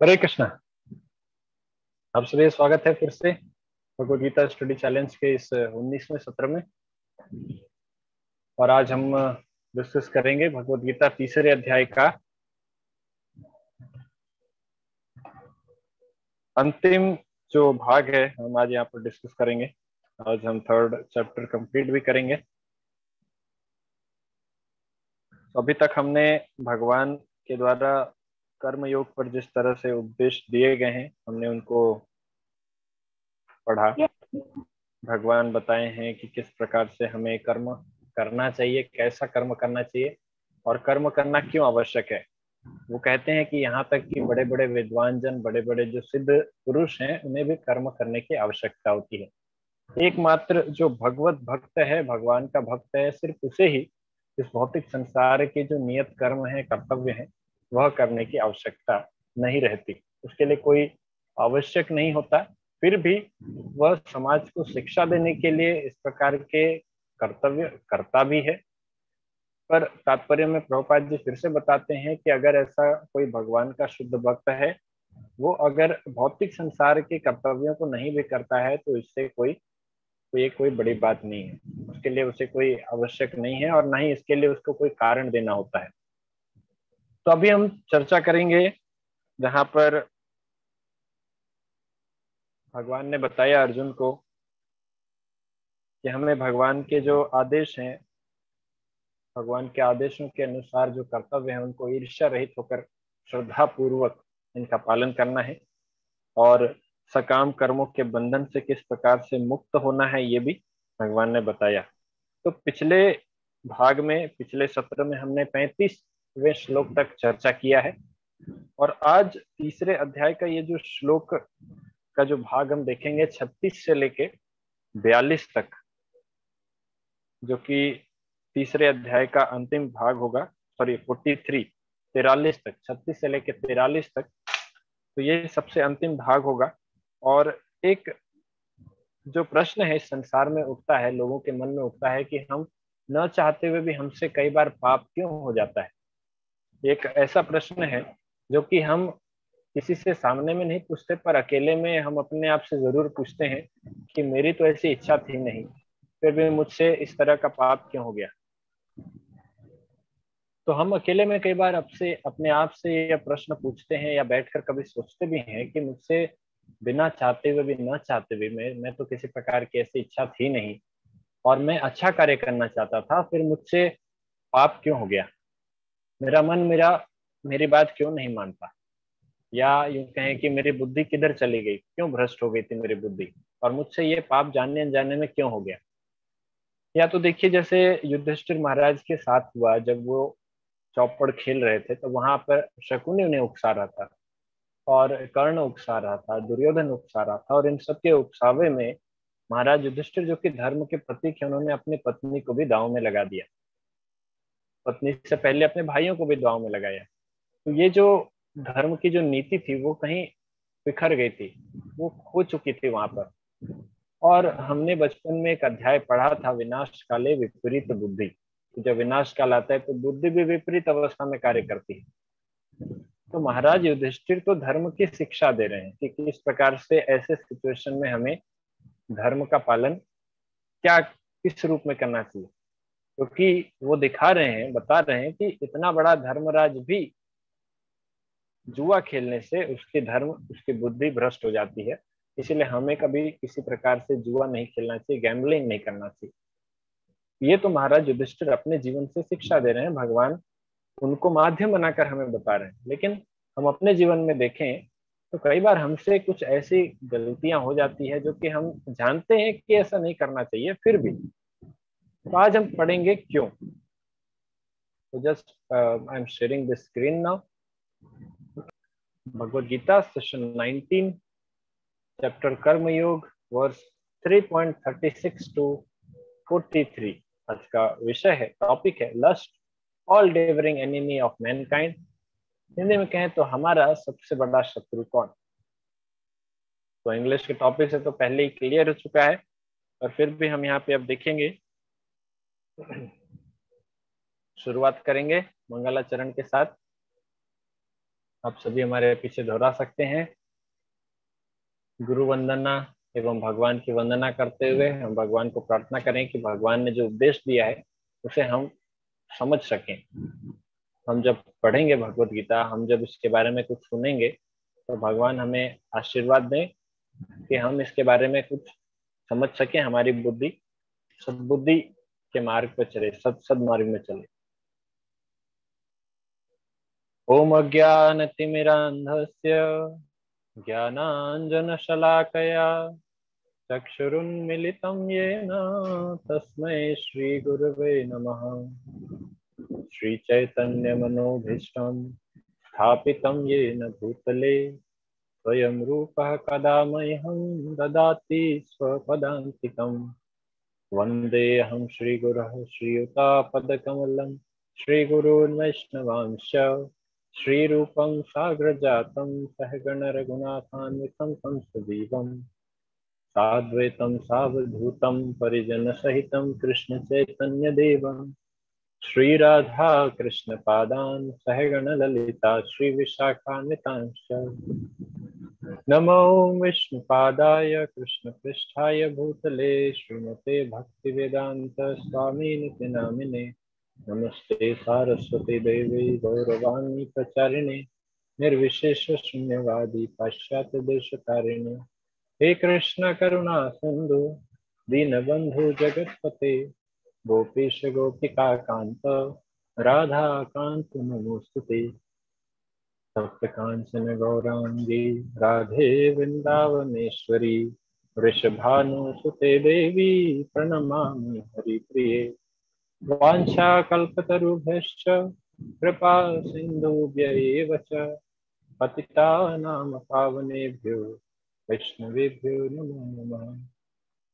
हरे कृष्णा। आप सभी स्वागत है फिर से भगवद गीता स्टडी चैलेंज के इस 19वें सत्र में। और आज हम डिस्कस करेंगे भगवद गीता तीसरे अध्याय का अंतिम जो भाग है, हम आज यहाँ पर डिस्कस करेंगे। आज हम थर्ड चैप्टर कंप्लीट भी करेंगे। तो अभी तक हमने भगवान के द्वारा कर्म योग पर जिस तरह से उपदेश दिए गए हैं, हमने उनको पढ़ा। भगवान बताए हैं कि किस प्रकार से हमें कर्म करना चाहिए, कैसा कर्म करना चाहिए और कर्म करना क्यों आवश्यक है। वो कहते हैं कि यहाँ तक कि बड़े बड़े विद्वान जन, बड़े बड़े जो सिद्ध पुरुष हैं, उन्हें भी कर्म करने की आवश्यकता होती है। एकमात्र जो भगवत भक्त है, भगवान का भक्त है, सिर्फ उसे ही इस भौतिक संसार के जो नियत कर्म है, कर्तव्य है, वह करने की आवश्यकता नहीं रहती। उसके लिए कोई आवश्यक नहीं होता। फिर भी वह समाज को शिक्षा देने के लिए इस प्रकार के कर्तव्य करता भी है। पर तात्पर्य में प्रभुपाद जी फिर से बताते हैं कि अगर ऐसा कोई भगवान का शुद्ध भक्त है, वो अगर भौतिक संसार के कर्तव्यों को नहीं भी करता है तो इससे कोई बड़ी बात नहीं है। उसके लिए उसे कोई आवश्यक नहीं है और ना ही इसके लिए उसको कोई कारण देना होता है। तो अभी हम चर्चा करेंगे जहां पर भगवान ने बताया अर्जुन को कि हमें भगवान के जो आदेश हैं, भगवान के आदेशों के अनुसार जो कर्तव्य है, उनको ईर्ष्या रहित होकर श्रद्धा पूर्वक इनका पालन करना है। और सकाम कर्मों के बंधन से किस प्रकार से मुक्त होना है, ये भी भगवान ने बताया। तो पिछले भाग में, पिछले सत्र में हमने 35वें श्लोक तक चर्चा किया है। और आज तीसरे अध्याय का ये जो श्लोक का जो भाग हम देखेंगे, 36 से लेके 42 तक, जो कि तीसरे अध्याय का अंतिम भाग होगा। सॉरी, 43, 43 तक, 36 से लेके 43 तक, तो ये सबसे अंतिम भाग होगा। और एक जो प्रश्न है इस संसार में उठता है, लोगों के मन में उठता है कि हम न चाहते हुए भी हमसे कई बार पाप क्यों हो जाता है। एक ऐसा प्रश्न है जो कि हम किसी से सामने में नहीं पूछते, पर अकेले में हम अपने आप से जरूर पूछते हैं कि मेरी तो ऐसी इच्छा थी नहीं, फिर भी मुझसे इस तरह का पाप क्यों हो गया। तो हम अकेले में कई बार आपसे, अपने आप से यह प्रश्न पूछते हैं या बैठकर कभी सोचते भी हैं कि मुझसे बिना चाहते हुए भी, न चाहते हुए, मैं तो किसी प्रकार की ऐसी इच्छा थी नहीं और मैं अच्छा कार्य करना चाहता था, फिर मुझसे पाप क्यों हो गया। मेरा मन मेरी बात क्यों नहीं मानता, या यूं कहें कि मेरी बुद्धि किधर चली गई, क्यों भ्रष्ट हो गई थी मेरी बुद्धि, और मुझसे ये पाप जानने अनजाने में क्यों हो गया। या तो देखिए, जैसे युधिष्ठिर महाराज के साथ हुआ, जब वो चौपड़ खेल रहे थे, तो वहां पर शकुनी उन्हें उकसा रहा था और कर्ण उकसा रहा था, दुर्योधन उकसा रहा था, और इन सबके उकसावे में महाराज युधिष्ठिर, जो कि धर्म के प्रतीक है, उन्होंने अपनी पत्नी को भी दांव में लगा दिया। पत्नी से पहले अपने भाइयों को भी दांव में लगाया। तो ये जो धर्म की जो नीति थी, वो कहीं बिखर गई थी, वो खो चुकी थी वहां पर। और हमने बचपन में एक अध्याय पढ़ा था, विनाश काले विपरीत बुद्धि। तो जब विनाश काल आता है तो बुद्धि भी विपरीत अवस्था में कार्य करती है। तो महाराज युधिष्ठिर तो धर्म की शिक्षा दे रहे हैं कि किस प्रकार से ऐसे सिचुएशन में हमें धर्म का पालन क्या, किस रूप में करना चाहिए। क्योंकि वो दिखा रहे हैं, बता रहे हैं कि इतना बड़ा धर्मराज भी जुआ खेलने से उसके धर्म, उसकी बुद्धि भ्रष्ट हो जाती है। इसीलिए हमें कभी किसी प्रकार से जुआ नहीं खेलना चाहिए, गैम्बलिंग नहीं करना चाहिए। ये तो महाराज युधिष्ठिर अपने जीवन से शिक्षा दे रहे हैं, भगवान उनको माध्यम बनाकर हमें बता रहे हैं। लेकिन हम अपने जीवन में देखें तो कई बार हमसे कुछ ऐसी गलतियां हो जाती है जो कि हम जानते हैं कि ऐसा नहीं करना चाहिए, फिर भी। तो आज हम पढ़ेंगे क्यों। तो just I am sharing the screen now. Bhagavad Gita session 19, chapter Karma Yoga, verse 3.36 to 43। आज का विषय है, टॉपिक है lust, all devouring enemy of mankind. Hindi में कहें तो हमारा सबसे बड़ा शत्रु कौन। तो इंग्लिश के टॉपिक से तो पहले ही क्लियर हो चुका है, और फिर भी हम यहाँ पे अब देखेंगे। शुरुआत करेंगे मंगलाचरण के साथ। आप सभी हमारे पीछे दोहरा सकते हैं। गुरु वंदना एवं भगवान की वंदना करते हुए हम भगवान को प्रार्थना करें कि भगवान ने जो उपदेश दिया है उसे हम समझ सकें। हम जब पढ़ेंगे भगवत गीता, हम जब इसके बारे में कुछ सुनेंगे तो भगवान हमें आशीर्वाद दें कि हम इसके बारे में कुछ समझ सकें, हमारी बुद्धि सद्बुद्धि के मार्ग पर चले, सन्मार्ग में चले। ओम अज्ञानतिमिरान्धस्य ज्ञानाञ्जनशलाकया चक्षुरुन्मिलितं येन तस्मै श्रीगुरवे नमः। श्रीचैतन्यमनोभीष्टं स्थापितं येन भूतले स्वयं रूपः कदा मह्यं ददाति स्वपदान्तिकम्। वन्देऽहं श्रीगुरः श्रीयुतापदकमलं श्रीगुरून् वैष्णवांश्च श्रीरूपं साग्रजातं सहगण रघुनाथान्वितं तं सजीवम् साद्वैतं सावधूतं परिजनसहितं कृष्णचैतन्यदेवं श्रीराधा कृष्णपादान् सहगण ललिता श्रीविशाखान्वितांश्च। नमो विष्णुपादाय कृष्णपृष्ठाय भूतले श्रीमते भक्तिवेदांत स्वामिनिति नामिने। नमस्ते सारस्वती देवी गौरवाणी प्रचारिणे निर्विशेष शून्यवादी पाश्चात्य देशतारिणे। हे कृष्ण करुणा सिंधु दीनबंधु जगतपते गोपीश गोपिका कांत राधा कांत नमोस्तुते। सप्तकांचन गौरांगी राधे वृंदावनेश्वरी वृषभानुसुते देवी प्रणमामि हरिप्रिये। वाञ्छाकल्पतरुभ्यश्च कृपा सिन्धुभ्य एव च पतितानां पावनेभ्यो वैष्णवेभ्यो नमो नमः।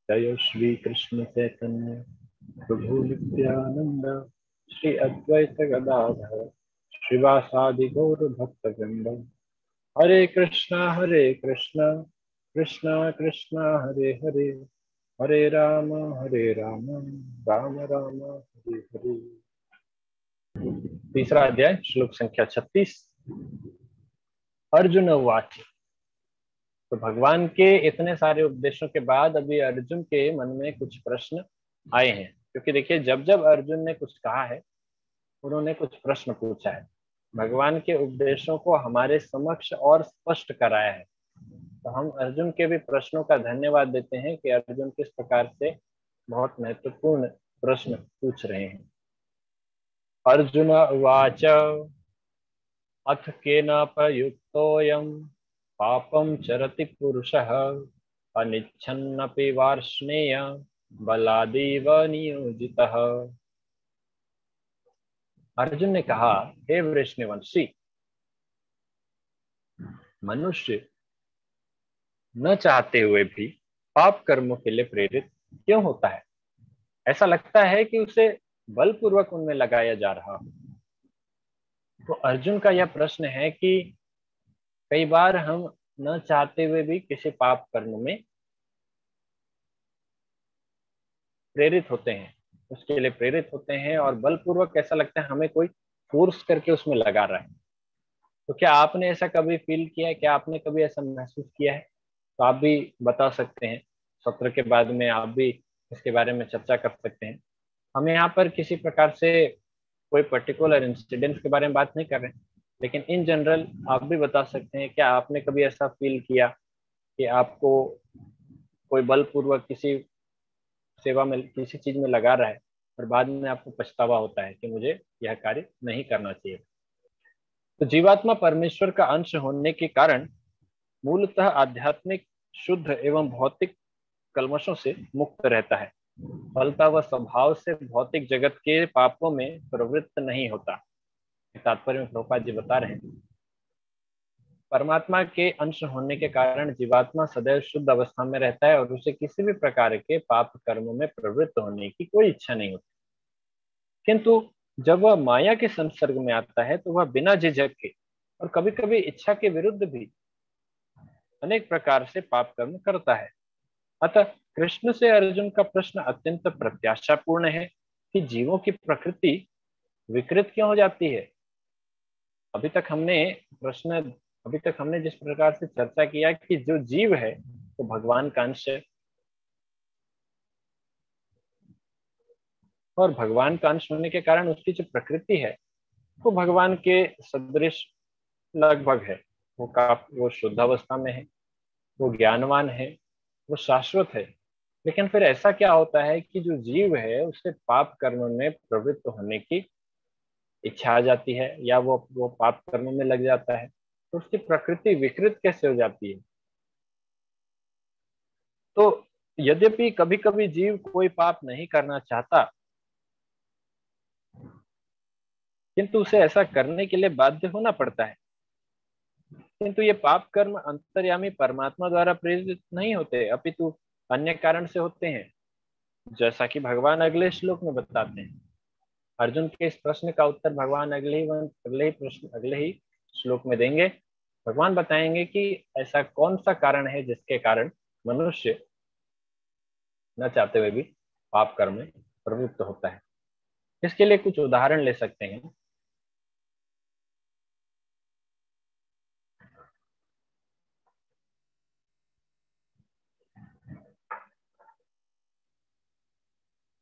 जय श्री कृष्ण चैतन्य प्रभु नित्यानंद श्री अद्वैत गदाधर श्रीवासादि गौर भक्तवृंद। हरे कृष्णा कृष्णा कृष्णा हरे हरे, हरे राम राम राम हरे हरे। तीसरा अध्याय श्लोक संख्या 36। अर्जुन उवाच। तो भगवान के इतने सारे उपदेशों के बाद अभी अर्जुन के मन में कुछ प्रश्न आए हैं, क्योंकि देखिए जब जब अर्जुन ने कुछ कहा है उन्होंने कुछ प्रश्न पूछा है, भगवान के उपदेशों को हमारे समक्ष और स्पष्ट कराया है। तो हम अर्जुन के भी प्रश्नों का धन्यवाद देते हैं कि अर्जुन किस प्रकार से बहुत महत्वपूर्ण प्रश्न पूछ रहे हैं। अर्जुन उवाच अथ केन प्रयुक्तोऽयं पापं चरति पुरुषः अनिच्छन्नपि वार्ष्णेय बलादेव नियोजितः। अर्जुन ने कहा, हे वृष्णिवंशी, मनुष्य न चाहते हुए भी पाप कर्मों के लिए प्रेरित क्यों होता है? ऐसा लगता है कि उसे बलपूर्वक उनमें लगाया जा रहा हो। तो अर्जुन का यह प्रश्न है कि कई बार हम न चाहते हुए भी किसी पाप कर्म में प्रेरित होते हैं, उसके लिए प्रेरित होते हैं और बलपूर्वक ऐसा लगता है हमें कोई फोर्स करके उसमें लगा रहा है। तो क्या आपने ऐसा कभी फील किया है? क्या आपने कभी ऐसा महसूस किया है? तो आप भी बता सकते हैं। सत्र के बाद में आप भी इसके बारे में चर्चा कर सकते हैं। हम यहाँ पर किसी प्रकार से कोई पर्टिकुलर इंसिडेंट के बारे में बात नहीं कर रहे हैं, लेकिन इन जनरल आप भी बता सकते हैं। क्या आपने कभी ऐसा फील किया कि आपको कोई बलपूर्वक किसी सेवा में, किसी चीज में लगा रहा है और बाद में आपको पछतावा होता है कि मुझे यह कार्य नहीं करना चाहिए? तो जीवात्मा परमेश्वर का अंश होने के कारण मूलतः आध्यात्मिक, शुद्ध एवं भौतिक कल्मशों से मुक्त रहता है। फलता वह स्वभाव से भौतिक जगत के पापों में प्रवृत्त नहीं होता। तात्पर्य में प्रभुपाद जी बता रहे हैं, परमात्मा के अंश होने के कारण जीवात्मा सदैव शुद्ध अवस्था में रहता है और उसे किसी भी प्रकार के पाप कर्मों में प्रवृत्त होने की कोई इच्छा नहीं होती। किंतु जब वह माया के संसर्ग में आता है तो वह बिना झिझक के और कभी कभी इच्छा के विरुद्ध भी अनेक प्रकार से पाप कर्म करता है। अतः कृष्ण से अर्जुन का प्रश्न अत्यंत प्रत्याशापूर्ण है कि जीवों की प्रकृति विकृत क्यों हो जाती है? अभी तक हमने प्रश्न अभी तक हमने जिस प्रकार से चर्चा किया कि जो जीव है वो भगवान का अंश है, और भगवान का अंश होने के कारण उसकी जो प्रकृति है वो भगवान के सदृश लगभग है। वो शुद्ध अवस्था में है, वो ज्ञानवान है, वो शाश्वत है। लेकिन फिर ऐसा क्या होता है कि जो जीव है उसे पाप कर्म में प्रवृत्त होने की इच्छा आ जाती है, या वो पाप कर्म में लग जाता है, तो उसकी प्रकृति विकृत कैसे हो जाती है? तो यद्यपि कभी कभी जीव कोई पाप नहीं करना चाहता, किंतु उसे ऐसा करने के लिए बाध्य होना पड़ता है। किंतु ये पाप कर्म अंतर्यामी परमात्मा द्वारा प्रेरित नहीं होते, अपितु अन्य कारण से होते हैं, जैसा कि भगवान अगले श्लोक में बताते हैं। अर्जुन के इस प्रश्न का उत्तर भगवान अगले ही श्लोक में देंगे। भगवान बताएंगे कि ऐसा कौन सा कारण है जिसके कारण मनुष्य न चाहते हुए भी पाप कर्म में प्रवृत्त होता है। इसके लिए कुछ उदाहरण ले सकते हैं।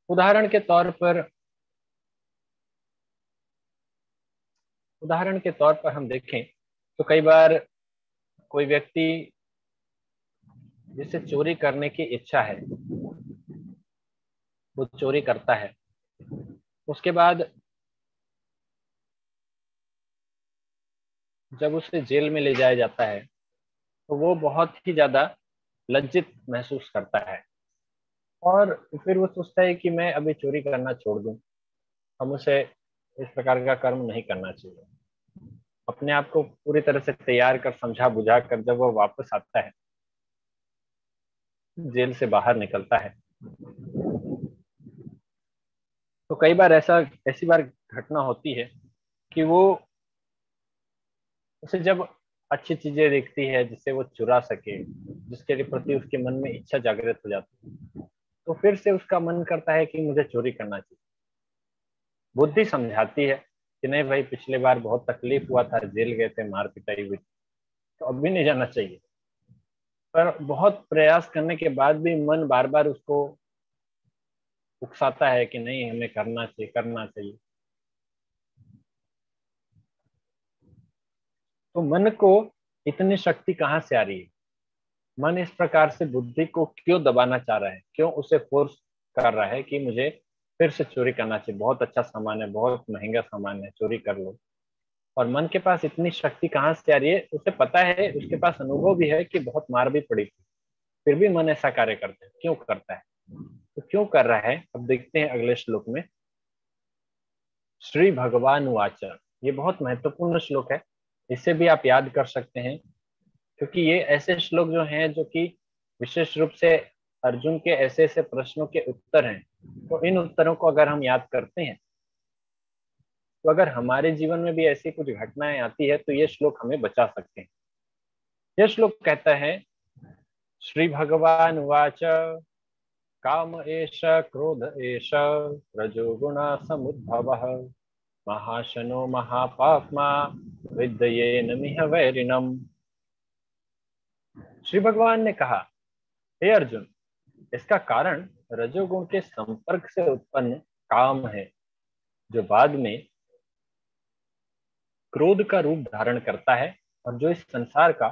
उदाहरण के तौर पर उदाहरण के तौर पर हम देखें तो कई बार कोई व्यक्ति जिसे चोरी करने की इच्छा है वो चोरी करता है। उसके बाद जब उसे जेल में ले जाया जाता है तो वो बहुत ही ज्यादा लज्जित महसूस करता है, और फिर वो सोचता है कि मैं अभी चोरी करना छोड़ दूं, हम उसे इस प्रकार का कर्म नहीं करना चाहिए। अपने आप को पूरी तरह से तैयार कर समझा बुझा कर जब वो वापस आता है, जेल से बाहर निकलता है, तो कई बार ऐसी बार घटना होती है कि वो उसे जब अच्छी चीजें दिखती है जिससे वो चुरा सके, जिसके प्रति उसके मन में इच्छा जागृत हो जाती है, तो फिर से उसका मन करता है कि मुझे चोरी करना चाहिए। बुद्धि समझाती है कि नहीं भाई, पिछले बार बहुत तकलीफ हुआ था, जेल गए थे, मार पिटाई हुई, तो अभी नहीं जाना चाहिए। पर बहुत प्रयास करने के बाद भी मन बार बार उसको उकसाता है कि नहीं, हमें करना चाहिए, करना चाहिए। तो मन को इतनी शक्ति कहाँ से आ रही है? मन इस प्रकार से बुद्धि को क्यों दबाना चाह रहा है, क्यों उसे फोर्स कर रहा है कि मुझे फिर से चोरी करना चाहिए, बहुत अच्छा सामान है, बहुत महंगा सामान है, चोरी कर लो। और मन के पास इतनी शक्ति कहाँ से आ रही है? उसे पता है, उसके पास अनुभव भी है कि बहुत मार भी पड़ी थी, फिर भी मन ऐसा कार्य करता है। क्यों करता है? तो क्यों कर रहा है, अब देखते हैं अगले श्लोक में। श्री भगवान वाच, ये बहुत महत्वपूर्ण श्लोक है, इसे भी आप याद कर सकते हैं, क्योंकि ये ऐसे श्लोक जो हैं जो कि विशेष रूप से अर्जुन के ऐसे ऐसे प्रश्नों के उत्तर हैं। तो इन उत्तरों को अगर हम याद करते हैं, तो अगर हमारे जीवन में भी ऐसी कुछ घटनाएं आती है तो ये श्लोक हमें बचा सकते हैं। यह श्लोक कहता है, श्री भगवान वाच, काम एष क्रोध एष रजोगुण समुद्भवः, महाशनो महापाप्मा विद्येन मिह वैरिणम। श्री भगवान ने कहा, हे अर्जुन, इसका कारण रजोगुण के संपर्क से उत्पन्न काम है, जो बाद में क्रोध का रूप धारण करता है, और जो इस संसार का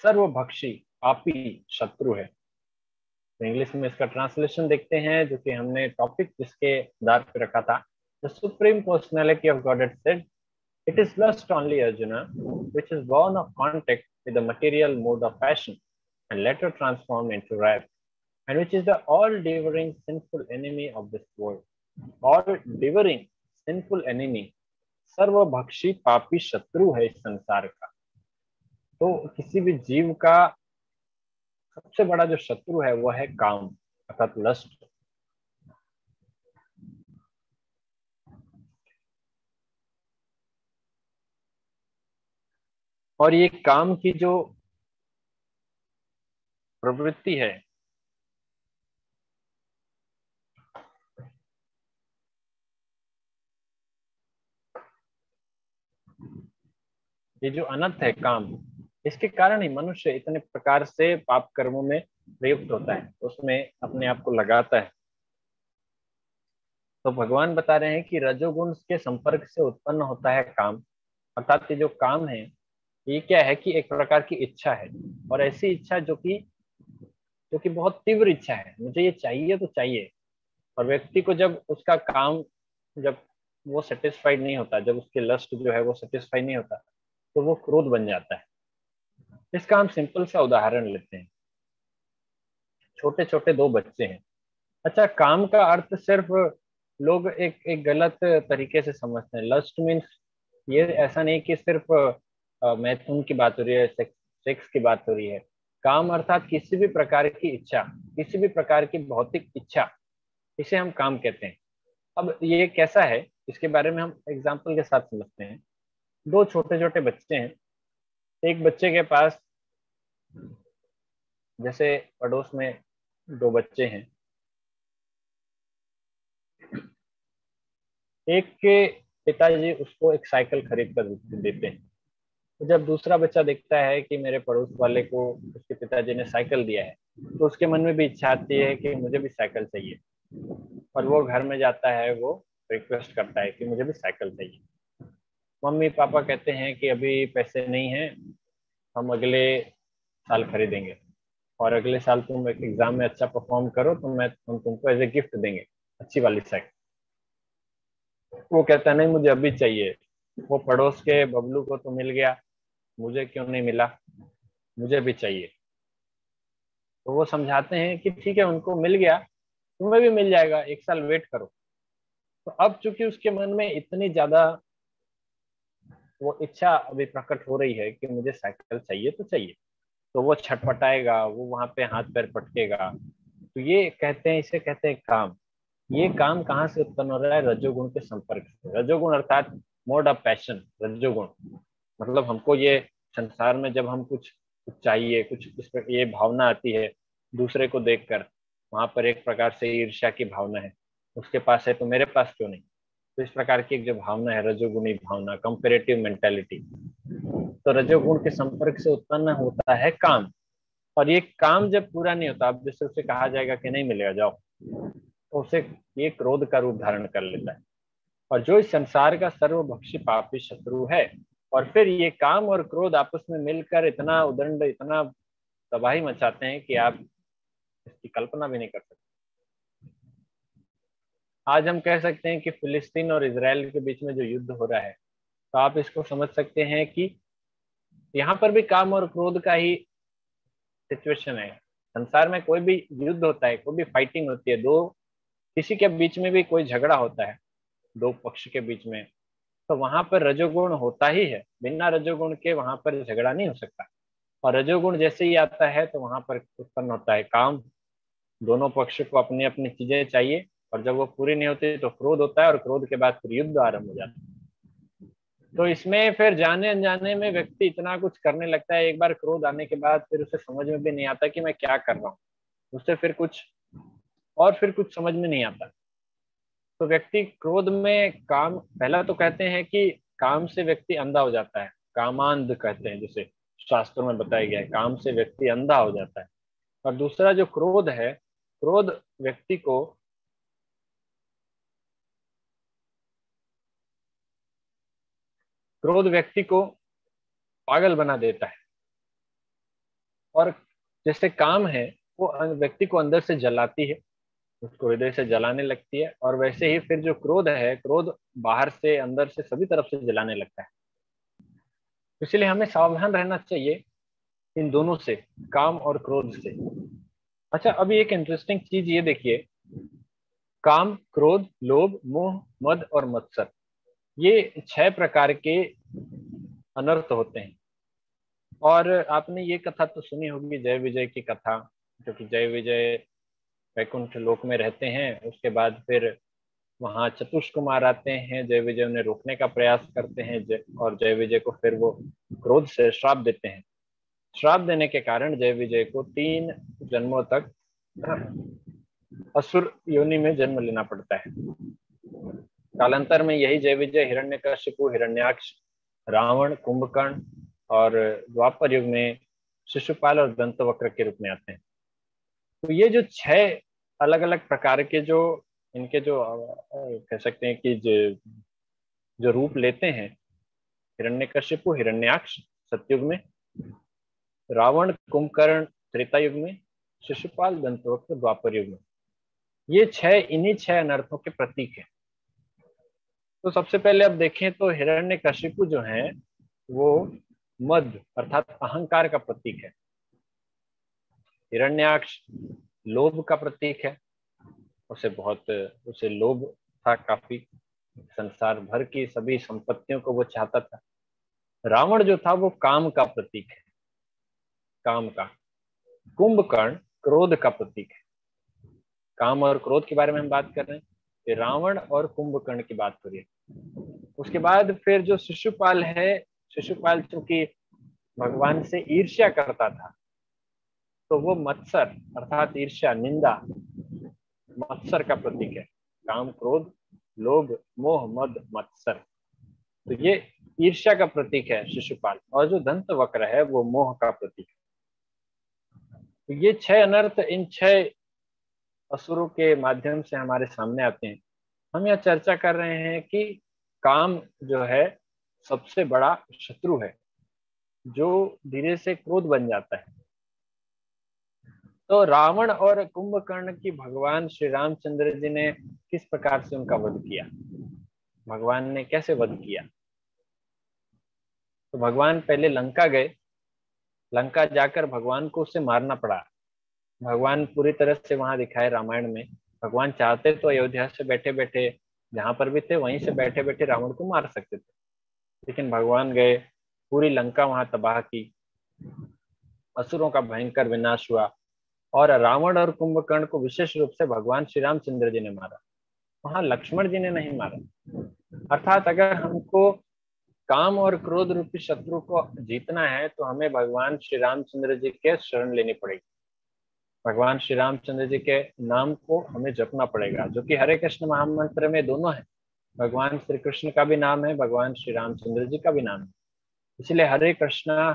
सर्वभक्षी पापी शत्रु है। तो इंग्लिश में इसका ट्रांसलेशन देखते हैं, जो कि हमने टॉपिक जिसके आधार पर रखा था। The supreme personality of God had said, it is lust only Arjuna which is born of contact with the material mode of passion and later transformed into wrath, and which is the all-devouring sinful enemy of this world. All-devouring sinful enemy, सर्वभक्षी पापी शत्रु है इस संसार का। तो किसी भी जीव का सबसे बड़ा जो शत्रु है वो है काम, अर्थात लस्ट। और ये काम की जो प्रवृत्ति है, ये जो अनर्थ है काम, इसके कारण ही मनुष्य इतने प्रकार से पाप कर्मों में प्रयुक्त होता है, उसमें अपने आप को लगाता है। तो भगवान बता रहे हैं कि रजोगुण के संपर्क से उत्पन्न होता है काम, अर्थात ये जो काम है ये क्या है कि एक प्रकार की इच्छा है, और ऐसी इच्छा जो कि बहुत तीव्र इच्छा है, मुझे ये चाहिए तो चाहिए। और व्यक्ति को जब उसका काम, जब वो सेटिस्फाइड नहीं होता, जब उसके लस्ट जो है वो सेटिस्फाई नहीं होता, तो वो क्रोध बन जाता है। इसका हम सिंपल सा उदाहरण लेते हैं। छोटे छोटे दो बच्चे हैं। अच्छा, काम का अर्थ सिर्फ लोग एक एक गलत तरीके से समझते हैं। लस्ट मीन्स ये ऐसा नहीं कि सिर्फ मैथुन की बात हो रही है, सेक्स की बात हो रही है। काम अर्थात किसी भी प्रकार की इच्छा, किसी भी प्रकार की भौतिक इच्छा, इसे हम काम कहते हैं। अब ये कैसा है, इसके बारे में हम एग्जाम्पल के साथ समझते हैं। दो छोटे छोटे बच्चे हैं। एक बच्चे के पास, जैसे पड़ोस में दो बच्चे हैं, एक के पिताजी उसको एक साइकिल खरीद कर देते हैं। तो जब दूसरा बच्चा देखता है कि मेरे पड़ोस वाले को उसके पिताजी ने साइकिल दिया है, तो उसके मन में भी इच्छा आती है कि मुझे भी साइकिल चाहिए, और वो घर में जाता है, वो रिक्वेस्ट करता है कि मुझे भी साइकिल चाहिए। मम्मी पापा कहते हैं कि अभी पैसे नहीं हैं, हम अगले साल खरीदेंगे, और अगले साल तुम एक एग्जाम में अच्छा परफॉर्म करो तो हम तुमको एज ए गिफ्ट देंगे अच्छी वाली साइकिल। वो कहता है नहीं, मुझे अभी चाहिए। वो पड़ोस के बबलू को तो मिल गया, मुझे क्यों नहीं मिला, मुझे भी चाहिए। तो वो समझाते हैं कि ठीक है, उनको मिल गया, तुम्हें भी मिल जाएगा, एक साल वेट करो। तो अब चूंकि उसके मन में इतनी ज्यादा वो इच्छा अभी प्रकट हो रही है कि मुझे साइकिल चाहिए तो चाहिए, तो वो छटपटाएगा, वो वहां पे हाथ पैर पटकेगा। तो ये कहते हैं, इसे कहते हैं काम। ये काम कहाँ से उत्पन्न हो रहा है? रजोगुण के संपर्क से। रजोगुण अर्थात मोड ऑफ पैशन, रजोगुण। मतलब हमको ये संसार में जब हम कुछ चाहिए, कुछ इस पर ये भावना आती है दूसरे को देखकर, वहां पर एक प्रकार से ईर्ष्या की भावना है, उसके पास है तो मेरे पास क्यों नहीं। तो इस प्रकार की एक जो भावना है, रजोगुणी भावना, कंपेरेटिव मेंटेलिटी, तो रजोगुण के संपर्क से उत्पन्न होता है काम। और ये काम जब पूरा नहीं होता, अब जैसे उसे कहा जाएगा कि नहीं मिलेगा, जाओ, तो उसे ये क्रोध का रूप धारण कर लेता है। और जो इस संसार का सर्वभक्षी पापी शत्रु है, और फिर ये काम और क्रोध आपस में मिलकर इतना उदंड, इतना तबाही मचाते हैं कि आप इसकी कल्पना भी नहीं कर सकते। आज हम कह सकते हैं कि फिलिस्तीन और इसराइल के बीच में जो युद्ध हो रहा है, तो आप इसको समझ सकते हैं कि यहाँ पर भी काम और क्रोध का ही सिचुएशन है। संसार में कोई भी युद्ध होता है, कोई भी फाइटिंग होती है, दो किसी के बीच में भी कोई झगड़ा होता है, दो पक्ष के बीच में, तो वहां पर रजोगुण होता ही है। बिना रजोगुण के वहां पर झगड़ा नहीं हो सकता। और रजोगुण जैसे ही आता है तो वहां पर उत्पन्न होता है काम। दोनों पक्ष को अपनी अपनी चीजें चाहिए, और जब वो पूरी नहीं होती तो क्रोध होता है, और क्रोध के बाद फिर युद्ध आरंभ हो जाता है। तो इसमें फिर जाने अनजाने में व्यक्ति इतना कुछ करने लगता है, एक बार क्रोध आने के बाद फिर उसे समझ में भी नहीं आता कि मैं क्या कर रहा हूँ। उससे फिर कुछ, और फिर कुछ समझ में नहीं आता। तो व्यक्ति क्रोध में काम, पहला तो कहते हैं कि काम से व्यक्ति अंधा हो जाता है, कामांध कहते हैं, जिसे शास्त्रों में बताया गया है, काम से व्यक्ति अंधा हो जाता है। और दूसरा जो क्रोध है, क्रोध व्यक्ति को, क्रोध व्यक्ति को पागल बना देता है। और जैसे काम है, वो व्यक्ति को अंदर से जलाती है, उसको हृदय से जलाने लगती है, और वैसे ही फिर जो क्रोध है, क्रोध बाहर से अंदर से सभी तरफ से जलाने लगता है। इसलिए हमें सावधान रहना चाहिए इन दोनों से, काम और क्रोध से। अच्छा, अभी एक इंटरेस्टिंग चीज ये देखिए, काम, क्रोध, लोभ, मोह, मद और मत्सर, ये 6 प्रकार के अनर्थ होते हैं। और आपने ये कथा तो सुनी होगी, जय विजय की कथा, जो कि जय विजय वैकुंठ लोक में रहते हैं, उसके बाद फिर वहां चतुष कुमार आते हैं, जय विजय उन्हें रोकने का प्रयास करते हैं, और जय विजय को फिर वो क्रोध से श्राप देते हैं। श्राप देने के कारण जय विजय को 3 जन्मों तक असुर योनि में जन्म लेना पड़ता है। कालांतर में यही जय विजय हिरण्यकशिपु, हिरण्याक्ष रावण, कुंभकर्ण और द्वापर युग में शिशुपाल और दंतवक्र के रूप में आते हैं। तो ये जो 6 अलग अलग प्रकार के जो इनके जो कह सकते हैं कि जो रूप लेते हैं, हिरण्यकशिपु, हिरण्याक्ष सतयुग में, रावण, कुंभकर्ण त्रेता युग में, शिशुपाल, दंतवक्र द्वापर युग में, ये 6 इन्हीं 6 अनर्थों के प्रतीक हैं। तो सबसे पहले अब देखें तो हिरण्यकशिपु जो है वो मद अर्थात अहंकार का प्रतीक है। हिरण्याक्ष लोभ का प्रतीक है, उसे लोभ था काफी, संसार भर की सभी संपत्तियों को वो चाहता था। रावण जो था वो काम का प्रतीक है, काम का। कुंभकर्ण क्रोध का प्रतीक है। काम और क्रोध के बारे में हम बात कर रहे हैं, ये रावण और कुंभकर्ण की बात हो रही है। उसके बाद फिर जो शिशुपाल है, शिशुपाल चूंकि भगवान से ईर्ष्या करता था, तो वो मत्सर अर्थात ईर्ष्या, निंदा, मत्सर का प्रतीक है। काम, क्रोध, लोभ, मोह, मद, मत्सर, तो ये ईर्ष्या का प्रतीक है शिशुपाल। और जो दंत वक्र है वो मोह का प्रतीक है। तो ये 6 अनर्थ इन 6 असुरों के माध्यम से हमारे सामने आते हैं। हम यह चर्चा कर रहे हैं कि काम जो है सबसे बड़ा शत्रु है, जो धीरे से क्रोध बन जाता है। तो रावण और कुंभकर्ण की भगवान श्री रामचंद्र जी ने किस प्रकार से उनका वध किया, भगवान ने कैसे वध किया? तो भगवान पहले लंका गए, लंका जाकर भगवान को उससे मारना पड़ा। भगवान पूरी तरह से वहां दिखाए रामायण में, भगवान चाहते तो अयोध्या से बैठे बैठे जहां पर भी थे वहीं से बैठे बैठे रावण को मार सकते थे, लेकिन भगवान गए, पूरी लंका वहां तबाह की, असुरों का भयंकर विनाश हुआ। और रावण और कुंभकर्ण को विशेष रूप से भगवान श्री रामचंद्र जी ने मारा, वहां लक्ष्मण जी ने नहीं मारा। अर्थात अगर हमको काम और क्रोध रूपी शत्रु को जीतना है तो हमें भगवान श्री रामचंद्र जी के शरण लेनी पड़ेगी, भगवान श्री रामचंद्र जी के नाम को हमें जपना पड़ेगा, जो कि हरे कृष्ण महामंत्र में दोनों है। भगवान श्री कृष्ण का भी नाम है, भगवान श्री रामचंद्र जी का भी नाम है। इसलिए हरे कृष्णा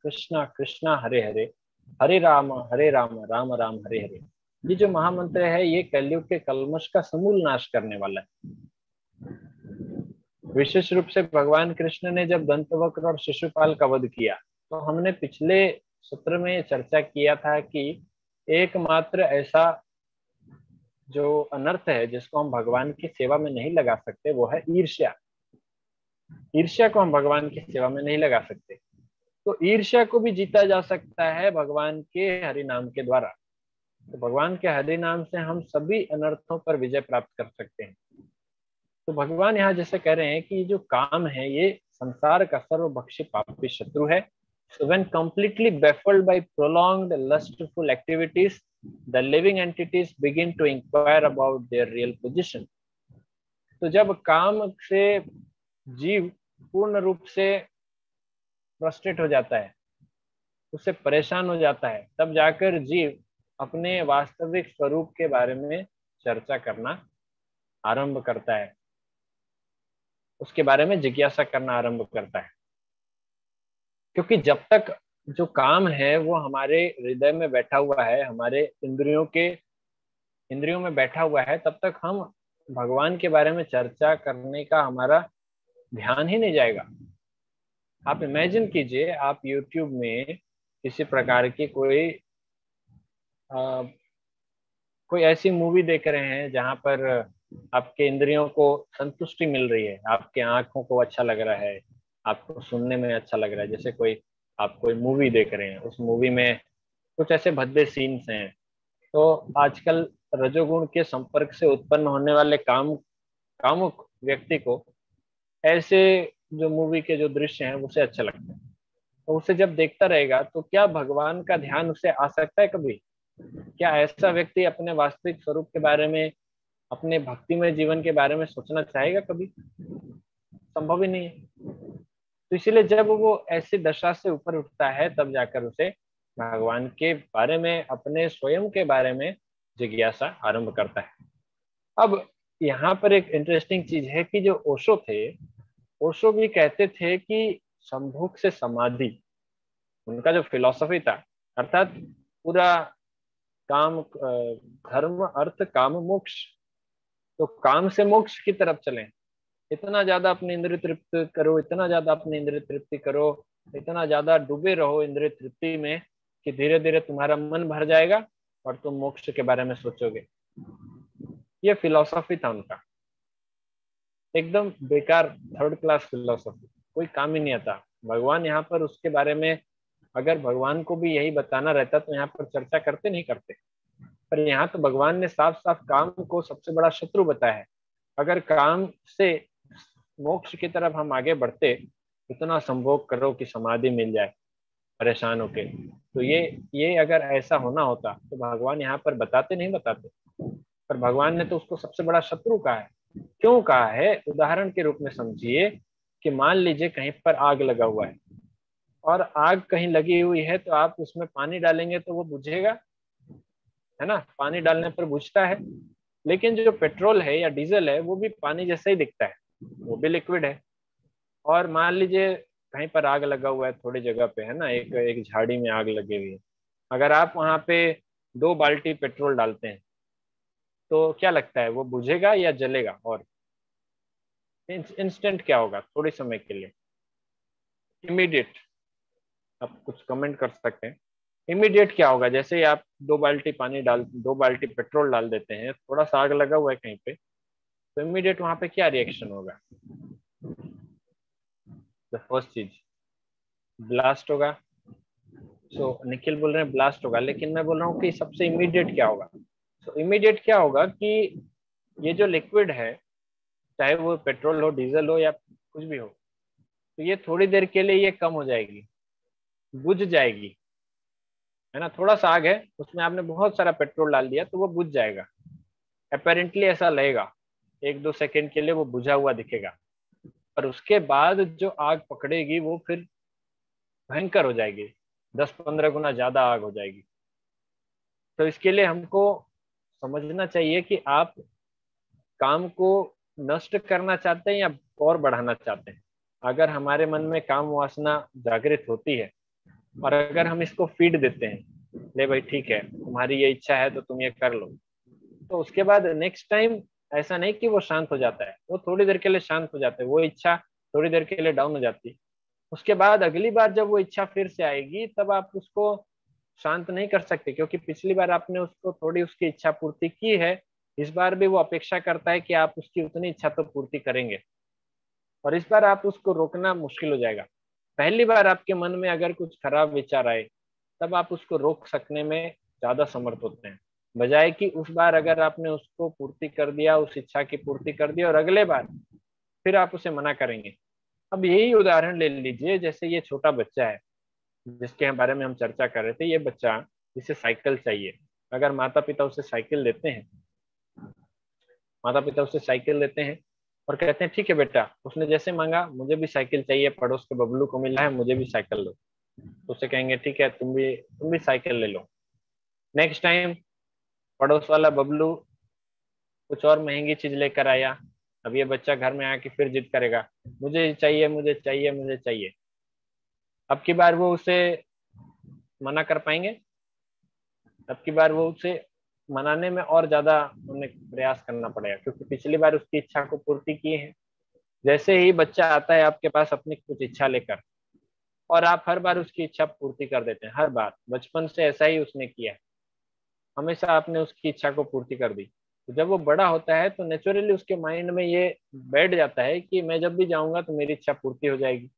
कृष्णा कृष्णा हरे हरे, हरे राम राम राम हरे हरे, ये जो महामंत्र है ये कलयुग के कल्मश का समूल नाश करने वाला है। विशेष रूप से भगवान कृष्ण ने जब दंतवक्र और शिशुपाल का वध किया, तो हमने पिछले सत्र में चर्चा किया था कि एकमात्र ऐसा जो अनर्थ है जिसको हम भगवान की सेवा में नहीं लगा सकते वो है ईर्ष्या। ईर्ष्या को हम भगवान की सेवा में नहीं लगा सकते। तो ईर्ष्या को भी जीता जा सकता है भगवान के हरि नाम के द्वारा। तो भगवान के हरि नाम से हम सभी अनर्थों पर विजय प्राप्त कर सकते हैं। तो भगवान यहाँ जैसे कह रहे हैं कि जो काम है ये संसार का सर्वभक्षी पापी शत्रु है। So when completely baffled by prolonged lustful activities, the living entities begin to inquire about their real position. तो जब काम से जीव पूर्ण रूप से फ्रस्ट्रेट हो जाता है, उससे परेशान हो जाता है, तब जाकर जीव अपने वास्तविक स्वरूप के बारे में चर्चा करना आरंभ करता है, उसके बारे में जिज्ञासा करना आरंभ करता है। क्योंकि जब तक जो काम है वो हमारे हृदय में बैठा हुआ है, हमारे इंद्रियों में बैठा हुआ है, तब तक हम भगवान के बारे में चर्चा करने का हमारा ध्यान ही नहीं जाएगा। आप इमेजिन कीजिए, आप YouTube में किसी प्रकार की कोई ऐसी मूवी देख रहे हैं जहां पर आपके इंद्रियों को संतुष्टि मिल रही है, आपके आंखों को अच्छा लग रहा है, आपको सुनने में अच्छा लग रहा है। जैसे आप कोई मूवी देख रहे हैं, उस मूवी में कुछ ऐसे भद्दे सीन्स हैं, तो आजकल रजोगुण के संपर्क से उत्पन्न होने वाले कामुक व्यक्ति को ऐसे जो मूवी के जो दृश्य हैं उसे अच्छा लगता है। तो उसे जब देखता रहेगा तो क्या भगवान का ध्यान उसे आ सकता है कभी? क्या ऐसा व्यक्ति अपने वास्तविक स्वरूप के बारे में, अपने भक्तिमय जीवन के बारे में सोचना चाहेगा कभी? संभव ही नहीं है। तो इसलिए जब वो ऐसी दशा से ऊपर उठता है तब जाकर उसे भगवान के बारे में, अपने स्वयं के बारे में जिज्ञासा आरंभ करता है। अब यहाँ पर एक इंटरेस्टिंग चीज है कि जो ओशो थे ओशो भी कहते थे कि संभोग से समाधि, उनका जो फिलॉसफी था, अर्थात पूरा काम धर्म अर्थ काम मोक्ष, तो काम से मोक्ष की तरफ चलें। इतना ज्यादा अपनी इंद्रिय तृप्ति करो, इतना ज्यादा अपनी इंद्रिय तृप्ति करो, इतना ज्यादा डूबे रहो इंद्रिय तृप्ति में कि धीरे धीरे तुम्हारा मन भर जाएगा और तुम मोक्ष के बारे में सोचोगे। ये फिलॉसफी था उनका, एकदम बेकार थर्ड क्लास फिलॉसफी, कोई काम ही नहीं आता। भगवान यहाँ पर उसके बारे में, अगर भगवान को भी यही बताना रहता तो यहाँ पर चर्चा करते नहीं करते। पर यहाँ तो भगवान ने साफ साफ काम को सबसे बड़ा शत्रु बताया है। अगर काम से मोक्ष की तरफ हम आगे बढ़ते, इतना संभोग करो कि समाधि मिल जाए परेशान होके, तो ये अगर ऐसा होना होता तो भगवान यहाँ पर बताते नहीं बताते। पर भगवान ने तो उसको सबसे बड़ा शत्रु कहा है। क्यों कहा है? उदाहरण के रूप में समझिए कि मान लीजिए कहीं पर आग लगा हुआ है, और आग कहीं लगी हुई है तो आप उसमें पानी डालेंगे तो वो बुझेगा, है ना? पानी डालने पर बुझता है। लेकिन जो पेट्रोल है या डीजल है वो भी पानी जैसा ही दिखता है, वो भी लिक्विड है। और मान लीजिए कहीं पर आग लगा हुआ है थोड़ी जगह पे, है ना, एक एक झाड़ी में आग लगी हुई है, अगर आप वहां पे 2 बाल्टी पेट्रोल डालते हैं तो क्या लगता है, वो बुझेगा या जलेगा? और इंस्टेंट क्या होगा, थोड़ी समय के लिए, इमीडिएट। आप कुछ कमेंट कर सकते हैं, इमीडिएट क्या होगा? जैसे ही आप 2 बाल्टी पेट्रोल डाल देते हैं, थोड़ा सा आग लगा हुआ है कहीं पे, तो इमीडिएट वहां पे क्या रिएक्शन होगा? द फर्स्ट चीज ब्लास्ट होगा। सो निखिल बोल रहे हैं ब्लास्ट होगा, लेकिन मैं बोल रहा हूँ कि सबसे इमीडिएट क्या होगा? सो इमीडिएट क्या होगा कि ये जो लिक्विड है, चाहे वो पेट्रोल हो, डीजल हो या कुछ भी हो, तो ये थोड़ी देर के लिए ये कम हो जाएगी, बुझ जाएगी, है ना? थोड़ा सा आग है, उसमें आपने बहुत सारा पेट्रोल डाल दिया तो वो बुझ जाएगा, अपेरेंटली ऐसा लगेगा, 1-2 सेकेंड के लिए वो बुझा हुआ दिखेगा। पर उसके बाद जो आग पकड़ेगी वो फिर भयंकर हो जाएगी, 10-15 गुना ज्यादा आग हो जाएगी। तो इसके लिए हमको समझना चाहिए कि आप काम को नष्ट करना चाहते हैं या और बढ़ाना चाहते हैं। अगर हमारे मन में काम वासना जागृत होती है और अगर हम इसको फीड देते हैं, ले भाई ठीक है तुम्हारी ये इच्छा है तो तुम ये कर लो, तो उसके बाद नेक्स्ट टाइम ऐसा नहीं कि वो शांत हो जाता है, वो थोड़ी देर के लिए शांत हो जाता है, वो इच्छा थोड़ी देर के लिए डाउन हो जाती है। उसके बाद अगली बार जब वो इच्छा फिर से आएगी तब आप उसको शांत नहीं कर सकते, क्योंकि पिछली बार आपने उसको थोड़ी उसकी इच्छा पूर्ति की है। इस बार भी वो अपेक्षा करता है कि आप उसकी उतनी इच्छा तो पूर्ति करेंगे, और इस बार आप उसको रोकना मुश्किल हो जाएगा। पहली बार आपके मन में अगर कुछ खराब विचार आए तब आप उसको रोक सकने में ज्यादा समर्थ होते हैं, बजाय कि उस बार अगर आपने उसको पूर्ति कर दिया, उस इच्छा की पूर्ति कर दी, और अगले बार फिर आप उसे मना करेंगे। अब यही उदाहरण ले लीजिए, जैसे ये छोटा बच्चा है जिसके बारे में हम चर्चा कर रहे थे, ये बच्चा, इसे साइकिल चाहिए। अगर माता पिता उसे साइकिल देते हैं, माता पिता उसे साइकिल देते हैं और कहते हैं ठीक है बेटा, उसने जैसे मांगा मुझे भी साइकिल चाहिए, पड़ोस के बबलू को मिला है मुझे भी साइकिल दो, तो उसे कहेंगे ठीक है तुम भी साइकिल ले लो। नेक्स्ट टाइम पड़ोस वाला बबलू कुछ और महंगी चीज लेकर आया, अब ये बच्चा घर में आके फिर जिद करेगा, मुझे चाहिए मुझे चाहिए मुझे चाहिए। अब की बार वो उसे मना कर पाएंगे? अब की बार वो उसे मनाने में और ज्यादा उन्हें प्रयास करना पड़ेगा, क्योंकि पिछली बार उसकी इच्छा को पूर्ति की है। जैसे ही बच्चा आता है आपके पास अपनी कुछ इच्छा लेकर, और आप हर बार उसकी इच्छा पूर्ति कर देते हैं, हर बार, बचपन से ऐसा ही उसने किया है, हमेशा आपने उसकी इच्छा को पूर्ति कर दी। तो जब वो बड़ा होता है तो नेचुरली उसके माइंड में ये बैठ जाता है कि मैं जब भी जाऊंगा तो मेरी इच्छा पूर्ति हो जाएगी।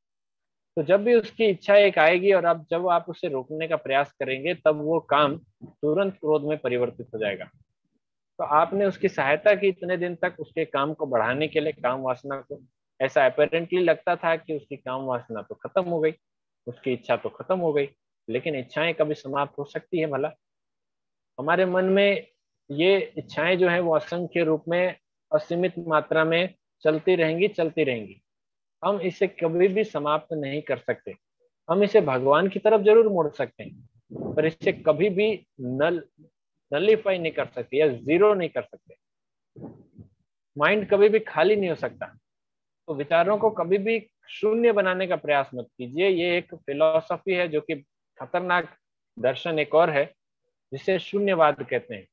तो जब भी उसकी इच्छा एक आएगी और आप जब आप उसे रोकने का प्रयास करेंगे तब वो काम तुरंत क्रोध में परिवर्तित हो जाएगा। तो आपने उसकी सहायता की इतने दिन तक उसके काम को बढ़ाने के लिए, काम वासना को, ऐसा अपेरेंटली लगता था कि उसकी काम वासना तो खत्म हो गई, उसकी इच्छा तो खत्म हो गई, लेकिन इच्छाएं कभी समाप्त हो सकती है भला? हमारे मन में ये इच्छाएं जो है वो असंख्य रूप में, असीमित मात्रा में चलती रहेंगी चलती रहेंगी। हम इसे कभी भी समाप्त नहीं कर सकते। हम इसे भगवान की तरफ जरूर मोड़ सकते हैं, पर इसे कभी भी नलीफाई नहीं कर सकते या जीरो नहीं कर सकते। माइंड कभी भी खाली नहीं हो सकता। तो विचारों को कभी भी शून्य बनाने का प्रयास मत कीजिए। ये एक फिलॉसफी है जो कि खतरनाक दर्शन एक और है, जिसे शून्यवाद कहते हैं,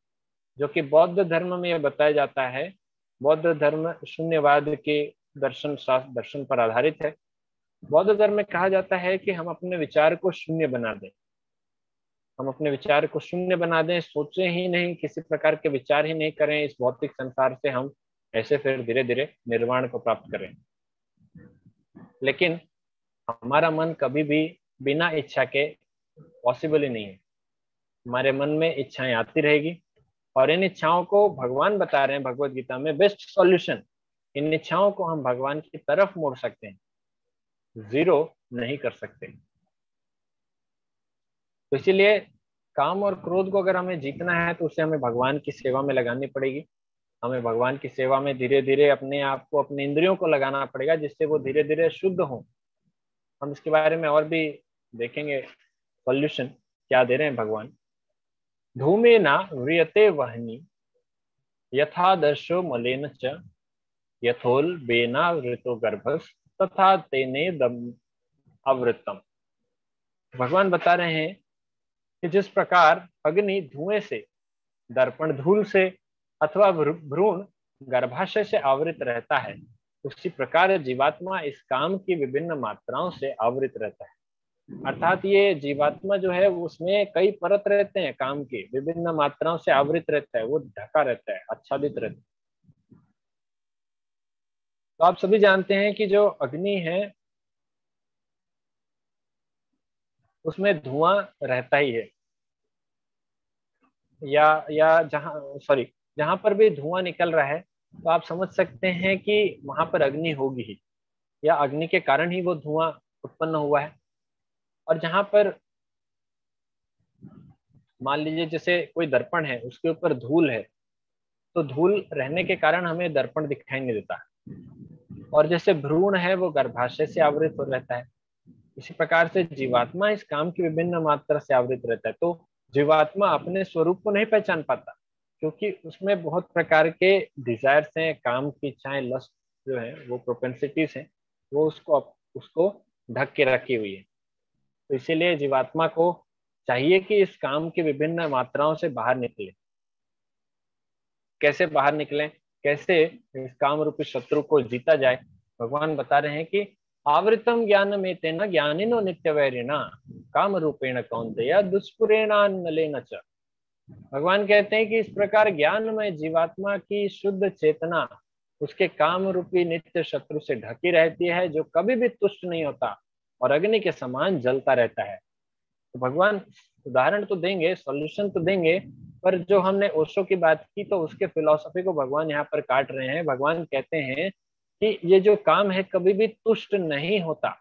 जो कि बौद्ध धर्म में यह बताया जाता है। बौद्ध धर्म शून्यवाद के दर्शन शास्त्र दर्शन पर आधारित है। बौद्ध धर्म में कहा जाता है कि हम अपने विचार को शून्य बना दें, हम अपने विचार को शून्य बना दें, सोचें ही नहीं, किसी प्रकार के विचार ही नहीं करें इस भौतिक संसार से, हम ऐसे फिर धीरे धीरे निर्वाण को प्राप्त करें। लेकिन हमारा मन कभी भी बिना इच्छा के पॉसिबल ही नहीं है। हमारे मन में इच्छाएं आती रहेगी, और इन इच्छाओं को भगवान बता रहे हैं भगवत गीता में बेस्ट सॉल्यूशन। इन इच्छाओं को हम भगवान की तरफ मोड़ सकते हैं, जीरो नहीं कर सकते। तो इसीलिए काम और क्रोध को अगर हमें जीतना है तो उसे हमें भगवान की सेवा में लगानी पड़ेगी। हमें भगवान की सेवा में धीरे धीरे अपने आप को, अपने इंद्रियों को लगाना पड़ेगा, जिससे वो धीरे धीरे शुद्ध हो। हम इसके बारे में और भी देखेंगे सॉल्यूशन क्या दे रहे हैं भगवान। धूमेना व्रियते वह्नि यथादर्शो मलेन च यथोल बेना वृतो गर्भस तथा तेने दम अवृतम। भगवान बता रहे हैं कि जिस प्रकार अग्नि धुएं से, दर्पण धूल से अथवा भ्रूण गर्भाशय से आवृत रहता है, उसी प्रकार जीवात्मा इस काम की विभिन्न मात्राओं से आवृत रहता है। अर्थात ये जीवात्मा जो है उसमें कई परत रहते हैं, काम के विभिन्न मात्राओं से आवृत रहता है, वो ढका रहता है, आच्छादित रहता है। तो आप सभी जानते हैं कि जो अग्नि है उसमें धुआं रहता ही है, या जहां पर भी धुआं निकल रहा है तो आप समझ सकते हैं कि वहां पर अग्नि होगी ही, या अग्नि के कारण ही वो धुआं उत्पन्न हुआ है। और जहां पर मान लीजिए जैसे कोई दर्पण है, उसके ऊपर धूल है, तो धूल रहने के कारण हमें दर्पण दिखाई नहीं देता। और जैसे भ्रूण है वो गर्भाशय से आवृत हो रहता है, इसी प्रकार से जीवात्मा इस काम की विभिन्न मात्रा से आवृत रहता है। तो जीवात्मा अपने स्वरूप को नहीं पहचान पाता, क्योंकि उसमें बहुत प्रकार के डिजायर्स हैं, काम की इच्छाएं, लस्ट जो है, वो प्रोपेंसिटीज हैं, वो उसको ढक के रखी हुई है। तो इसीलिए जीवात्मा को चाहिए कि इस काम की विभिन्न मात्राओं से बाहर निकले। कैसे बाहर निकलें, कैसे इस काम रूपी शत्रु को जीता जाए, भगवान बता रहे हैं कि आवृतम ज्ञान में तेना ज्ञानिनो नित्य वैरिणा काम रूपेण कौन्तेय दुष्पुरेणान्नलेन च। भगवान कहते हैं कि इस प्रकार ज्ञान में जीवात्मा की शुद्ध चेतना उसके काम रूपी नित्य शत्रु से ढकी रहती है, जो कभी भी तुष्ट नहीं होता और अग्नि के समान जलता रहता है। तो भगवान उदाहरण तो देंगे, सॉल्यूशन तो देंगे, पर जो हमने ओशो की बात की तो उसके फिलॉसफी को भगवान यहाँ पर काट रहे हैं। भगवान कहते हैं कि ये जो काम है कभी भी तुष्ट नहीं होता,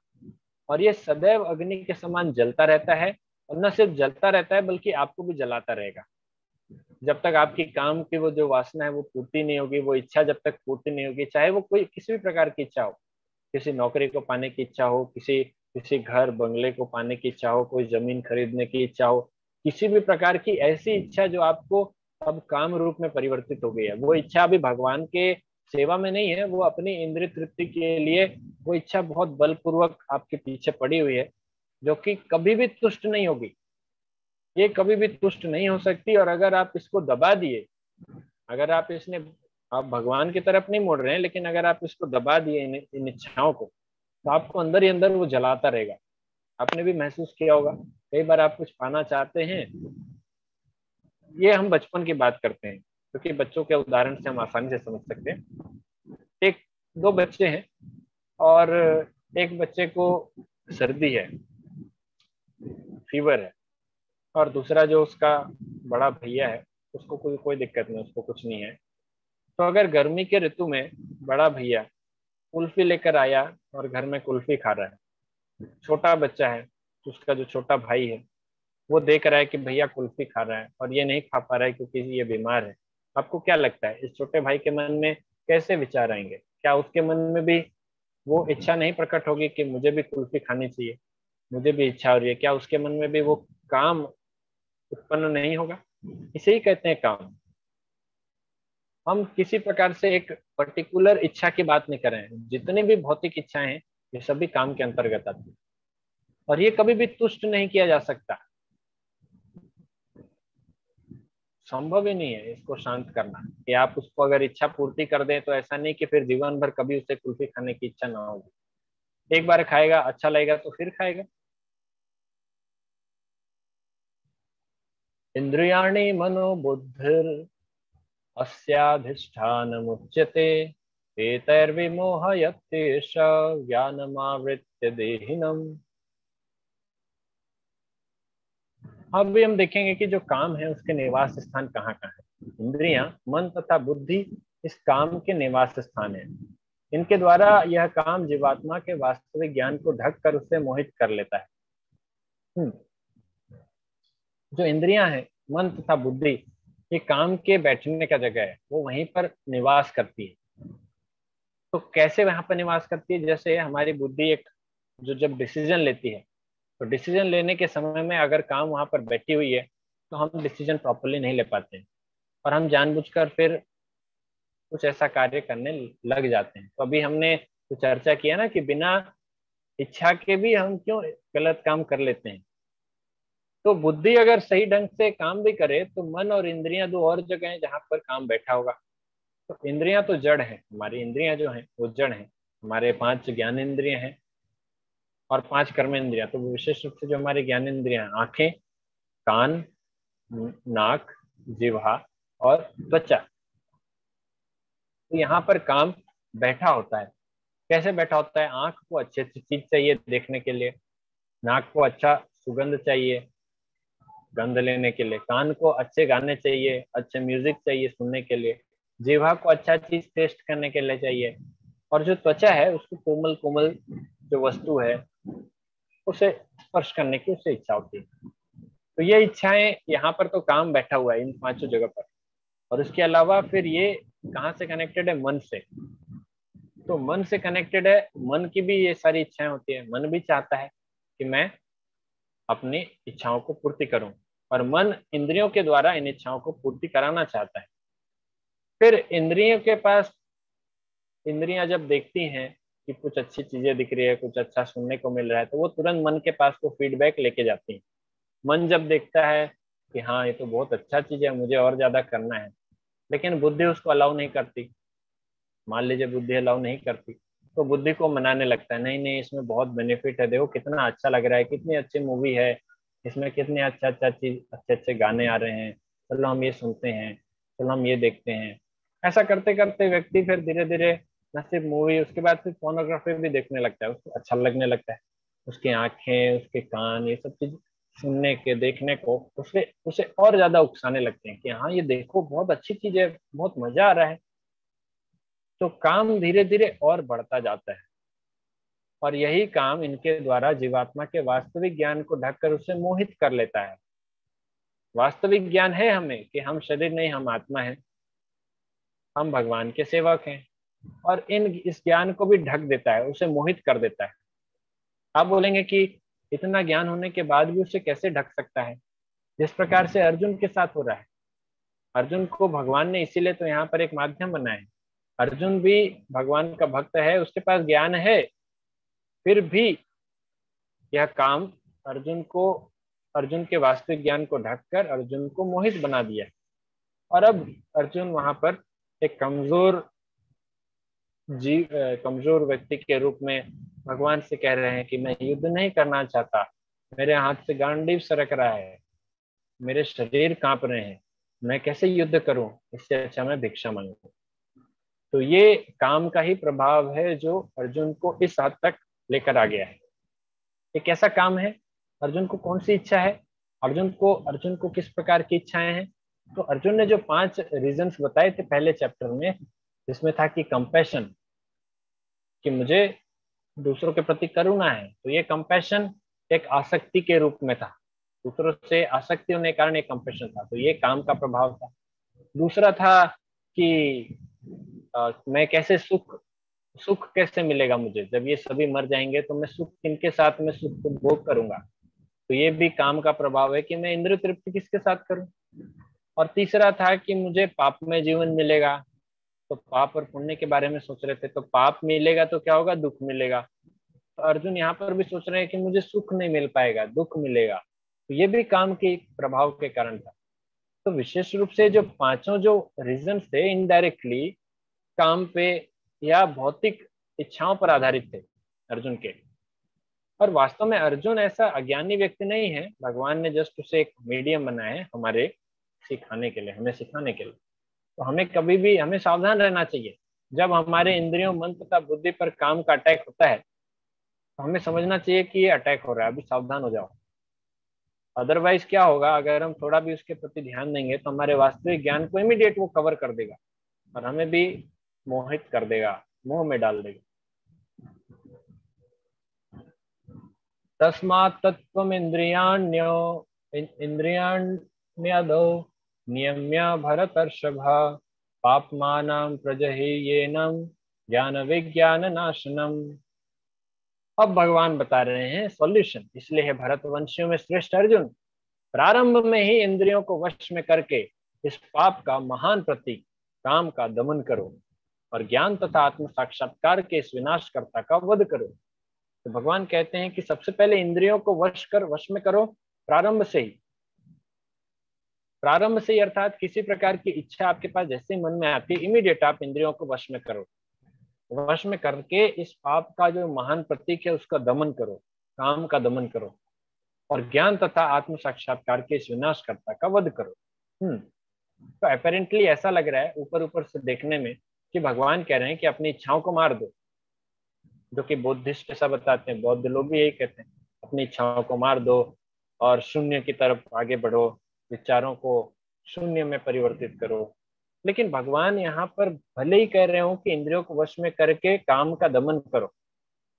और ये सदैव अग्नि के समान जलता रहता है, और न सिर्फ जलता रहता है बल्कि आपको भी जलाता रहेगा। जब तक आपकी काम की वो जो वासना है वो पूर्ति नहीं होगी, वो इच्छा जब तक पूर्ति नहीं होगी, चाहे वो कोई किसी भी प्रकार की इच्छा हो, किसी नौकरी को पाने की इच्छा हो, किसी किसी घर बंगले को पाने की इच्छा हो, कोई जमीन खरीदने की इच्छा हो, किसी भी प्रकार की ऐसी इच्छा जो आपको अब काम रूप में परिवर्तित हो गई है, वो इच्छा अभी भगवान के सेवा में नहीं है, वो अपनी इंद्रिय तृप्ति के लिए वो इच्छा बहुत बलपूर्वक आपके पीछे पड़ी हुई है, जो कि कभी भी तुष्ट नहीं होगी। ये कभी भी तुष्ट नहीं हो सकती। और अगर आप इसको दबा दिए, अगर आप आप भगवान की तरफ नहीं मुड़ रहे हैं, लेकिन अगर आप इसको दबा दिए इन इच्छाओं को, तो आपको अंदर ही अंदर वो जलाता रहेगा। आपने भी महसूस किया होगा, कई बार आप कुछ पाना चाहते हैं, ये हम बचपन की बात करते हैं क्योंकि बच्चों के उदाहरण से हम आसानी से समझ सकते हैं। एक दो बच्चे हैं और एक बच्चे को सर्दी है, फीवर है, और दूसरा जो उसका बड़ा भैया है उसको कोई कोई दिक्कत नहीं, उसको कुछ नहीं है। तो अगर गर्मी के ऋतु में बड़ा भैया कुल्फी लेकर आया और घर में कुल्फी खा रहा है, छोटा बच्चा है तो उसका जो छोटा भाई है वो देख रहा है कि भैया कुल्फी खा रहा है और ये नहीं खा पा रहा है क्योंकि ये बीमार है, आपको क्या लगता है इस छोटे भाई के मन में कैसे विचार आएंगे? क्या उसके मन में भी वो इच्छा नहीं प्रकट होगी कि मुझे भी कुल्फी खानी चाहिए, मुझे भी इच्छा हो रही है? क्या उसके मन में भी वो काम उत्पन्न नहीं होगा? इसे ही कहते हैं काम। हम किसी प्रकार से एक पर्टिकुलर इच्छा की बात नहीं कर रहे हैं, जितनी भी भौतिक इच्छाएं हैं ये सभी काम के अंतर्गत आती है, और ये कभी भी तुष्ट नहीं किया जा सकता, संभव ही नहीं है इसको शांत करना। कि आप उसको अगर इच्छा पूर्ति कर दें तो ऐसा नहीं कि फिर जीवन भर कभी उसे कुल्फी खाने की इच्छा ना होगी। एक बार खाएगा, अच्छा लगेगा तो फिर खाएगा। इंद्रियाणि मनोबुद्धिर अस्याधिष्ठानमुच्यते एतैर्विमोहयत्येष ज्ञानमावृत्य देहिनम्। अब भी हम देखेंगे कि जो काम है उसके निवास स्थान कहाँ कहाँ है। इंद्रियां, मन तथा बुद्धि इस काम के निवास स्थान है। इनके द्वारा यह काम जीवात्मा के वास्तविक ज्ञान को ढक कर उसे मोहित कर लेता है। जो इंद्रियां हैं, मन तथा बुद्धि, ये काम के बैठने का जगह है, वो वहीं पर निवास करती है। तो कैसे वहां पर निवास करती है? जैसे हमारी बुद्धि एक, जो जब डिसीजन लेती है, तो डिसीजन लेने के समय में अगर काम वहां पर बैठी हुई है तो हम डिसीजन प्रॉपरली नहीं ले पाते हैं, और हम जानबूझकर फिर कुछ ऐसा कार्य करने लग जाते हैं। तो अभी हमने तो चर्चा किया ना कि बिना इच्छा के भी हम क्यों गलत काम कर लेते हैं। तो बुद्धि अगर सही ढंग से काम भी करे तो मन और इंद्रियां दो और जगह हैं जहां पर काम बैठा होगा। तो इंद्रियां तो जड़ है, हमारी इंद्रियां जो हैं वो जड़ हैं। हमारे 5 ज्ञान इंद्रियां हैं और 5 कर्म इंद्रियां। तो विशेष रूप से जो हमारी ज्ञान इंद्रियां, आंखें, कान, नाक, जिह्वा और त्वचा, तो यहाँ पर काम बैठा होता है। कैसे बैठा होता है? आंख को अच्छी अच्छी चीज चाहिए देखने के लिए, नाक को अच्छा सुगंध चाहिए गंध लेने के लिए, कान को अच्छे गाने चाहिए, अच्छे म्यूजिक चाहिए सुनने के लिए, जीवा को अच्छा चीज टेस्ट करने के लिए चाहिए, और जो त्वचा है उसको कोमल कोमल जो वस्तु है उसे स्पर्श करने की उसे इच्छा होती है। तो ये इच्छाएं यहाँ पर तो काम बैठा हुआ है इन 5 जगह पर। और उसके अलावा फिर ये कहाँ से कनेक्टेड है? मन से। तो मन से कनेक्टेड है, मन की भी ये सारी इच्छाएं होती है। मन भी चाहता है कि मैं अपनी इच्छाओं को पूर्ति करूं, और मन इंद्रियों के द्वारा इन इच्छाओं को पूर्ति कराना चाहता है। फिर इंद्रियों के पास, इंद्रियां जब देखती हैं कि कुछ अच्छी चीजें दिख रही है, कुछ अच्छा सुनने को मिल रहा है, तो वो तुरंत मन के पास वो फीडबैक लेके जाती हैं। मन जब देखता है कि हाँ ये तो बहुत अच्छा चीज है, मुझे और ज्यादा करना है, लेकिन बुद्धि उसको अलाउ नहीं करती। मान लीजिए बुद्धि अलाउ नहीं करती, तो बुद्धि को मनाने लगता है, नहीं नहीं इसमें बहुत बेनिफिट है, देखो कितना अच्छा लग रहा है, कितनी अच्छी मूवी है, इसमें कितने अच्छा अच्छा चीज, अच्छे अच्छे गाने आ रहे हैं, चलो हम ये सुनते हैं, चलो हम ये देखते हैं। ऐसा करते करते व्यक्ति फिर धीरे धीरे न सिर्फ मूवी, उसके बाद फिर फोनोग्राफी भी देखने लगता है, उसको अच्छा लगने लगता है। उसकी आंखें, उसके कान, ये सब चीज सुनने के, देखने को उसे उसे और ज्यादा उकसाने लगते हैं कि हाँ ये देखो बहुत अच्छी चीज है, बहुत मजा आ रहा है। तो काम धीरे धीरे और बढ़ता जाता है, और यही काम इनके द्वारा जीवात्मा के वास्तविक ज्ञान को ढककर उसे मोहित कर लेता है। वास्तविक ज्ञान है हमें कि हम शरीर नहीं, हम आत्मा है, हम भगवान के सेवक हैं, और इन इस ज्ञान को भी ढक देता है, उसे मोहित कर देता है। आप बोलेंगे कि इतना ज्ञान होने के बाद भी उसे कैसे ढक सकता है? जिस प्रकार से अर्जुन के साथ हो रहा है। अर्जुन को भगवान ने इसीलिए तो यहाँ पर एक माध्यम बनाया है। अर्जुन भी भगवान का भक्त है, उसके पास ज्ञान है, फिर भी यह काम अर्जुन को, अर्जुन के वास्तविक ज्ञान को ढककर अर्जुन को मोहित बना दिया। और अब अर्जुन वहां पर एक कमजोर व्यक्ति के रूप में भगवान से कह रहे हैं कि मैं युद्ध नहीं करना चाहता, मेरे हाथ से गांडीव सरक रहा है, मेरे शरीर कांप रहे हैं, मैं कैसे युद्ध करूं, इससे अच्छा मैं भिक्षा मांगू। तो ये काम का ही प्रभाव है जो अर्जुन को इस हद तक लेकर आ गया है। ये कैसा काम है? अर्जुन को कौन सी इच्छा है? अर्जुन को किस प्रकार की इच्छाएं हैं? तो अर्जुन ने जो 5 रीजंस बताए थे पहले चैप्टर में, जिसमें था कि कंपैशन, कि मुझे दूसरों के प्रति करुणा है, तो ये कंपैशन एक आसक्ति के रूप में था, दूसरों से आसक्ति होने के कारण एक कंपैशन था, तो ये काम का प्रभाव था। दूसरा था कि मैं कैसे सुख सुख कैसे मिलेगा मुझे, जब ये सभी मर जाएंगे तो मैं सुख किनके साथ में सुख को भोग करूंगा। तो ये भी काम का प्रभाव है कि मैं इंद्र तृप्ति किसके साथ करूं। और तीसरा था कि मुझे पाप में जीवन मिलेगा, तो पाप और पुण्य के बारे में सोच रहे थे, तो पाप मिलेगा तो क्या होगा, दुख मिलेगा। तो अर्जुन यहाँ पर भी सोच रहे हैं कि मुझे सुख नहीं मिल पाएगा, दुख मिलेगा। तो ये भी काम के प्रभाव के कारण था। तो विशेष रूप से जो पांचों जो रीजन थे इनडायरेक्टली काम पे या भौतिक इच्छाओं पर आधारित थे अर्जुन के। और वास्तव में अर्जुन ऐसा अज्ञानी व्यक्ति नहीं है, भगवान ने जस्ट उसे एक मीडियम बनाया है हमारे सिखाने के लिए, हमें सिखाने के लिए। तो हमें कभी भी हमें सावधान रहना चाहिए। जब हमारे इंद्रियों, मन तथा बुद्धि पर काम का अटैक होता है तो हमें समझना चाहिए कि ये अटैक हो रहा है, अभी सावधान हो जाओ। अदरवाइज क्या होगा, अगर हम थोड़ा भी उसके प्रति ध्यान देंगे तो हमारे वास्तविक ज्ञान को इमीडिएट वो कवर कर देगा और हमें भी मोहित कर देगा, मोह में डाल देगा। तस्मात् तत्त्वम् इंद्रियाण्यदो नियम्य भरतर्षभ पाप्मानं प्रजह्येनं ज्ञान विज्ञान नाशनम। अब भगवान बता रहे हैं सॉल्यूशन। इसलिए है भरतवंशियों में श्रेष्ठ अर्जुन, प्रारंभ में ही इंद्रियों को वश में करके इस पाप का महान प्रतीक काम का दमन करो और ज्ञान तथा आत्म साक्षात्कार के इस विनाशकर्ता का वध करो। तो भगवान कहते हैं कि सबसे पहले इंद्रियों को वश में करो, प्रारंभ से ही। प्रारंभ से ही अर्थात किसी प्रकार की इच्छा आपके पास जैसे ही मन में आती है, इमीडिएट आप इंद्रियों को वश में करो। वश में करके इस पाप का जो महान प्रतीक है उसका दमन करो, काम का दमन करो और ज्ञान तथा आत्म साक्षात्कार के इस विनाशकर्ता का वध करो। तो अपेरेंटली ऐसा लग रहा है ऊपर ऊपर से देखने में कि भगवान कह रहे हैं कि अपनी इच्छाओं को मार दो, जो कि बुद्धिस्ट ऐसा बताते हैं, बौद्ध लोग भी यही कहते हैं, अपनी इच्छाओं को मार दो और शून्य की तरफ आगे बढ़ो, विचारों को शून्य में परिवर्तित करो। लेकिन भगवान यहाँ पर भले ही कह रहे हो कि इंद्रियों को वश में करके काम का दमन करो,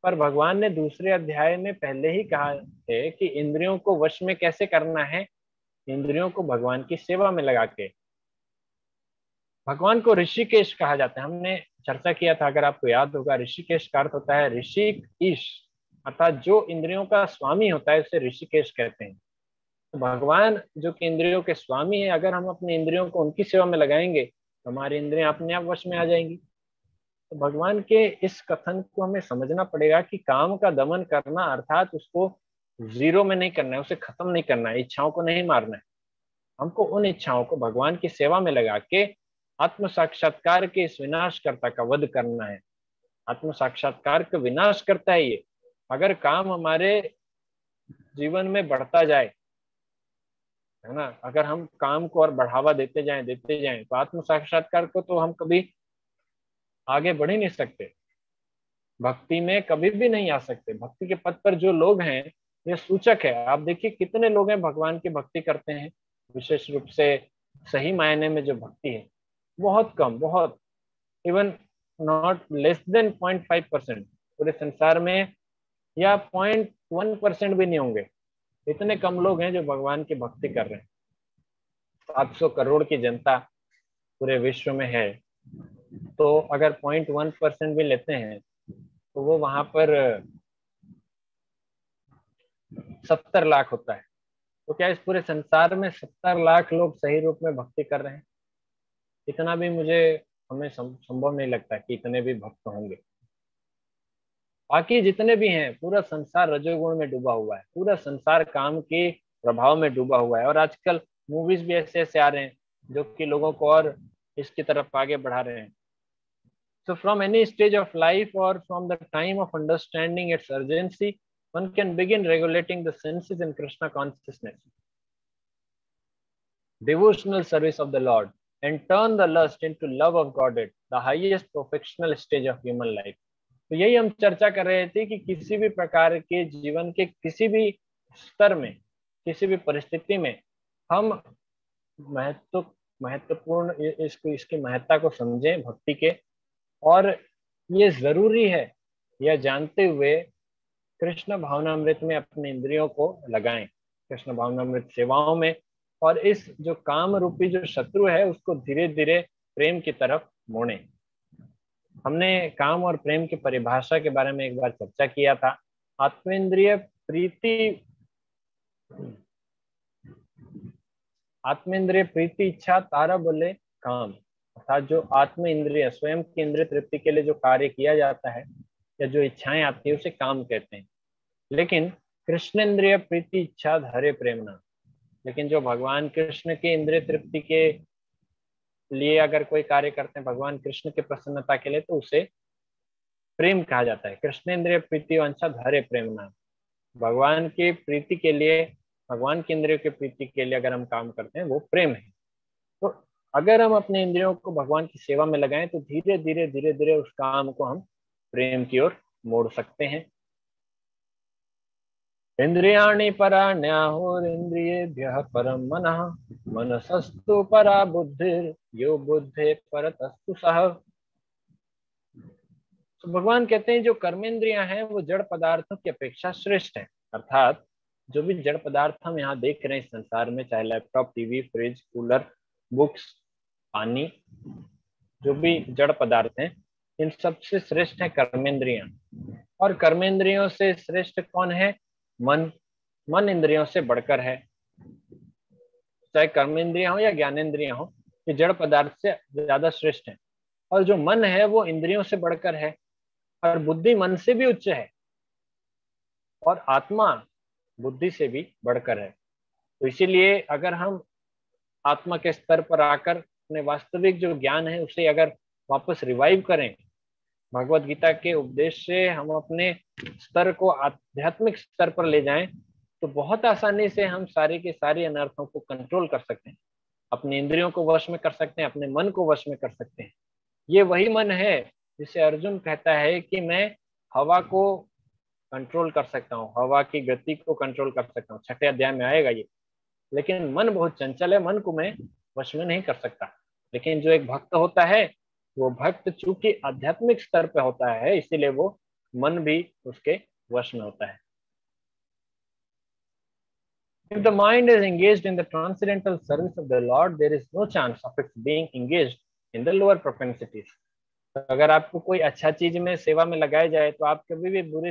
पर भगवान ने दूसरे अध्याय में पहले ही कहा है कि इंद्रियों को वश में कैसे करना है, इंद्रियों को भगवान की सेवा में लगा के। भगवान को ऋषिकेश कहा जाता है, हमने चर्चा किया था अगर आपको याद होगा। ऋषिकेश का अर्थ होता है ऋषिक ईश, अर्थात जो इंद्रियों का स्वामी होता है उसे ऋषिकेश कहते हैं। तो भगवान जो कि इंद्रियों के स्वामी है, अगर हम अपनी इंद्रियों को उनकी सेवा में लगाएंगे तो हमारी इंद्रियां अपने आप वश में आ जाएंगी। तो भगवान के इस कथन को हमें समझना पड़ेगा कि काम का दमन करना अर्थात उसको जीरो में नहीं करना है, उसे खत्म नहीं करना है, इच्छाओं को नहीं मारना है। हमको उन इच्छाओं को भगवान की सेवा में लगा के आत्म साक्षात्कार के इस विनाशकर्ता का वध करना है। आत्म साक्षात्कार का विनाश करता है ये। अगर काम हमारे जीवन में बढ़ता जाए, है ना, अगर हम काम को और बढ़ावा देते जाएं तो आत्म साक्षात्कार को तो हम कभी आगे बढ़ ही नहीं सकते, भक्ति में कभी भी नहीं आ सकते। भक्ति के पथ पर जो लोग हैं ये सूचक है। आप देखिए कितने लोग हैं भगवान की भक्ति करते हैं, विशेष रूप से सही मायने में जो भक्ति है बहुत कम, बहुत इवन नॉट लेस देन 0.5% पूरे संसार में, या 0.1% भी नहीं होंगे। इतने कम लोग हैं जो भगवान की भक्ति कर रहे हैं। 700 करोड़ की जनता पूरे विश्व में है, तो अगर 0.1% भी लेते हैं तो वो वहां पर 70 लाख होता है। तो क्या इस पूरे संसार में 70 लाख लोग सही रूप में भक्ति कर रहे हैं? इतना भी हमें संभव नहीं लगता कि इतने भी भक्त होंगे। बाकी जितने भी हैं, पूरा संसार रजोगुण में डूबा हुआ है, पूरा संसार काम के प्रभाव में डूबा हुआ है। और आजकल मूवीज भी ऐसे ऐसे आ रहे हैं जो कि लोगों को और इसकी तरफ आगे बढ़ा रहे हैं। So from any stage of life or from the time of understanding its urgency, one can begin regulating the senses in Krishna consciousness, devotional service of the Lord, and turn the lust into love of Godhead, the highest perfectional stage of human life. तो यही हम चर्चा कर रहे थे कि किसी भी प्रकार के जीवन के किसी भी स्तर में, किसी भी परिस्थिति में हम महत्वपूर्ण इसकी महत्ता को समझें भक्ति के, और ये जरूरी है यह जानते हुए कृष्ण भावनामृत में अपने इंद्रियों को लगाएं, कृष्ण भावनामृत सेवाओं में, और इस जो काम रूपी जो शत्रु है उसको धीरे धीरे प्रेम की तरफ मोड़ें। हमने काम और प्रेम की परिभाषा के बारे में एक बार चर्चा किया था। आत्मेंद्रिय प्रीति इच्छा तारा बोले काम, अर्थात जो आत्म इंद्रिय स्वयं की इंद्रिय तृप्ति के लिए जो कार्य किया जाता है या जो इच्छाएं आती है उसे काम कहते हैं। लेकिन कृष्णेन्द्रिय प्रीति इच्छा हरे प्रेमना, लेकिन जो भगवान कृष्ण के इंद्रिय तृप्ति के लिए अगर कोई कार्य करते हैं भगवान कृष्ण के प्रसन्नता के लिए, तो उसे प्रेम कहा जाता है। कृष्णेन्द्रिय प्रीति वांछा हरे प्रेमना, भगवान की प्रीति के लिए, भगवान के इंद्रियों की प्रीति के लिए अगर हम काम करते हैं वो प्रेम है। तो अगर हम अपने इंद्रियों को भगवान की सेवा में लगाएं तो धीरे धीरे धीरे धीरे उस काम को हम प्रेम की ओर मोड़ सकते हैं। इंद्रियाणि पराण्याहुरिन्द्रियेभ्यः परं मनः, मनसस्तु परा बुद्धिर यो बुद्धे परतस्तु सः। तो भगवान कहते हैं जो कर्मेंद्रियां हैं वो जड़ पदार्थों की अपेक्षा श्रेष्ठ है। अर्थात जो भी जड़ पदार्थ हम यहाँ देख रहे हैं इस संसार में, चाहे laptop, TV, fridge, cooler, books, पानी, जो भी जड़ पदार्थ हैं, इन सबसे श्रेष्ठ है कर्मेंद्रियां। और कर्मेंद्रियों से श्रेष्ठ कौन है? मन। मन इंद्रियों से बढ़कर है। चाहे कर्मेंद्रियां हो या ज्ञानेन्द्रियां हो, ये जड़ पदार्थ से ज्यादा श्रेष्ठ है। और जो मन है वो इंद्रियों से बढ़कर है, और बुद्धि मन से भी उच्च है, और आत्मा बुद्धि से भी बढ़कर है। तो इसीलिए अगर हम आत्मा के स्तर पर आकर अपने वास्तविक जो ज्ञान है उसे अगर वापस रिवाइव करें, भगवत गीता के उपदेश से हम अपने स्तर को आध्यात्मिक स्तर पर ले जाएं, तो बहुत आसानी से हम सारे के सारे अनर्थों को कंट्रोल कर सकते हैं, अपने इंद्रियों को वश में कर सकते हैं, अपने मन को वश में कर सकते हैं। ये वही मन है जिसे अर्जुन कहता है कि मैं हवा को कंट्रोल कर सकता हूँ, हवा की गति को कंट्रोल कर सकता हूँ। 6ठे अध्याय में आएगा ये। लेकिन मन बहुत चंचल है, मन को मैं वश में नहीं कर सकता। लेकिन जो एक भक्त होता है, वो भक्त चूंकि आध्यात्मिक स्तर पे होता है, इसीलिए वो मन भी उसके वश में होता है। If the mind is engaged in the transcendental service of the Lord, there is no chance of its being engaged in the lower propensities. तो अगर आपको कोई अच्छा चीज में सेवा में लगाया जाए तो आप कभी भी बुरी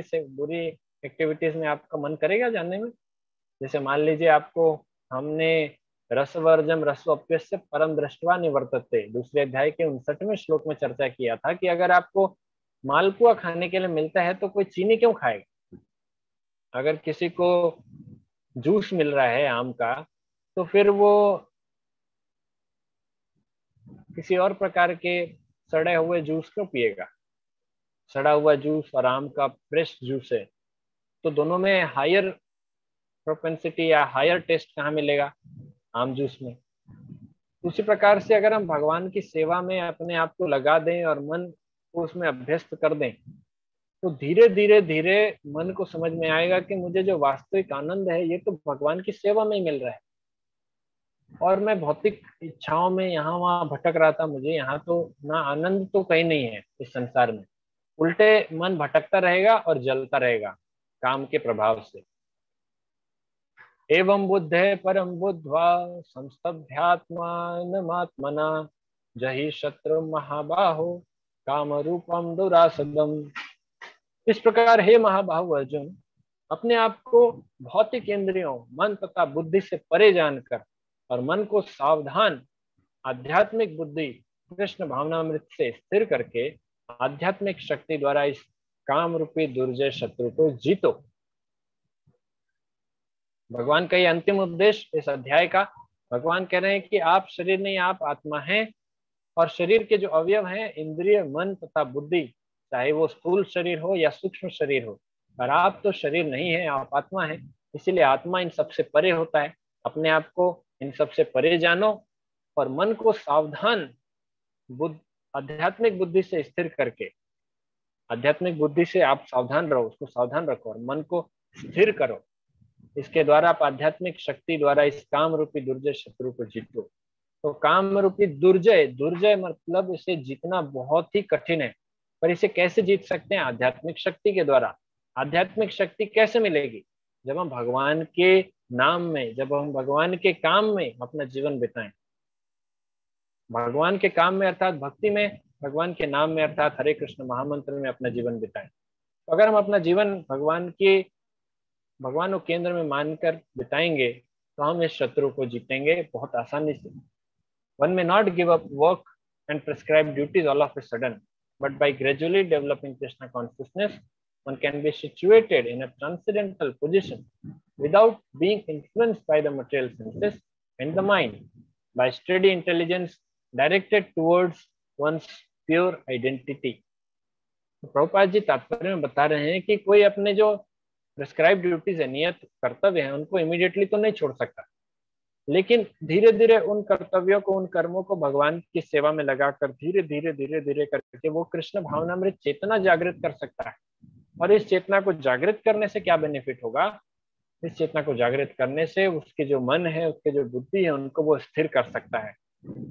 एक्टिविटीज में आपका मन करेगा जाने में। जैसे मान लीजिए आपको, हमने रसवर्जम रसोप्यस्य परम दृष्ट्वा निवर्तते, दूसरे अध्याय के 59वें श्लोक में चर्चा किया था कि अगर आपको मालपुआ खाने के लिए मिलता है तो कोई चीनी क्यों खाएगा। अगर किसी को जूस मिल रहा है आम का, तो फिर वो किसी और प्रकार के सड़े हुए जूस क्यों पिएगा। सड़ा हुआ जूस और आम का फ्रेश जूस है, तो दोनों में हायर प्रोपेंसिटी या हायर टेस्ट कहाँ मिलेगा? आम जूस में। उसी प्रकार से अगर हम भगवान की सेवा में अपने आप को लगा दें और मन को उसमें अभ्यस्त कर दें, तो धीरे धीरे धीरे मन को समझ में आएगा कि मुझे जो वास्तविक आनंद है ये तो भगवान की सेवा में ही मिल रहा है। और मैं भौतिक इच्छाओं में यहाँ वहां भटक रहा था, मुझे यहाँ तो ना आनंद तो कहीं नहीं है इस संसार में। उल्टे मन भटकता रहेगा और जलता रहेगा काम के प्रभाव से। एवं बुद्धे परम बुद्ध्वा संस्तभ्यात्मात्मना जहि शत्रु महाबाहो काम रूपम दुरासदम। इस प्रकार हे महाबाहु अर्जुन, अपने आप को भौतिक इंद्रियों, मन तथा बुद्धि से परे जानकर और मन को सावधान आध्यात्मिक बुद्धि कृष्ण भावनामृत से स्थिर करके आध्यात्मिक शक्ति द्वारा इस काम रूपी दुर्जय शत्रु को जीतो। भगवान का ये अंतिम उद्देश्य इस अध्याय का, भगवान कह रहे हैं कि आप शरीर नहीं, आप आत्मा हैं। और शरीर के जो अवयव हैं, इंद्रिय, मन तथा बुद्धि, चाहे वो स्थूल शरीर हो या सूक्ष्म शरीर हो, पर आप तो शरीर नहीं है, आप आत्मा है। इसीलिए आत्मा इन सबसे परे होता है। अपने आप को इन सबसे परे जानो और मन को सावधान आध्यात्मिक बुद्धि से स्थिर करके, आध्यात्मिक बुद्धि से आप सावधान रहो, उसको सावधान रखो और मन को स्थिर करो। इसके द्वारा आप आध्यात्मिक शक्ति द्वारा इस काम रूपी दुर्जय शत्रु को जीतो। तो काम रूपी दुर्जय, दुर्जय मतलब इसे जीतना बहुत ही कठिन है, पर इसे कैसे जीत सकते हैं? आध्यात्मिक शक्ति के द्वारा। आध्यात्मिक शक्ति कैसे मिलेगी? जब हम भगवान के नाम में, जब हम भगवान के काम में अपना जीवन बिताएं। भगवान के काम में अर्थात भक्ति में, भगवान के नाम में अर्थात हरे कृष्ण महामंत्र में अपना जीवन बिताएं। तो अगर हम अपना जीवन भगवान को केंद्र में मानकर बिताएंगे तो हम इस शत्रु को जीतेंगे बहुत आसानी से। वन में not give up work and prescribe duties all of a sudden, but by gradually developing Krishna consciousness, one can be situated in a transcendental position without being influenced by the material senses and the mind, by steady intelligence directed towards one's pure identity. तो प्रभुपाद जी तात्पर्य में बता रहे हैं कि कोई अपने जो प्रिस्क्राइब ड्यूटीज है, नियत कर्तव्य है, उनको इमीडिएटली तो नहीं छोड़ सकता, लेकिन धीरे धीरे उन कर्तव्यों को, उन कर्मों को भगवान की सेवा में लगाकर धीरे धीरे करके वो कृष्ण भावनामृत चेतना जागृत कर सकता है। और इस चेतना को जागृत करने से क्या बेनिफिट होगा? इस चेतना को जागृत करने से उसके जो मन है, उसके जो बुद्धि है, उनको वो स्थिर कर सकता है,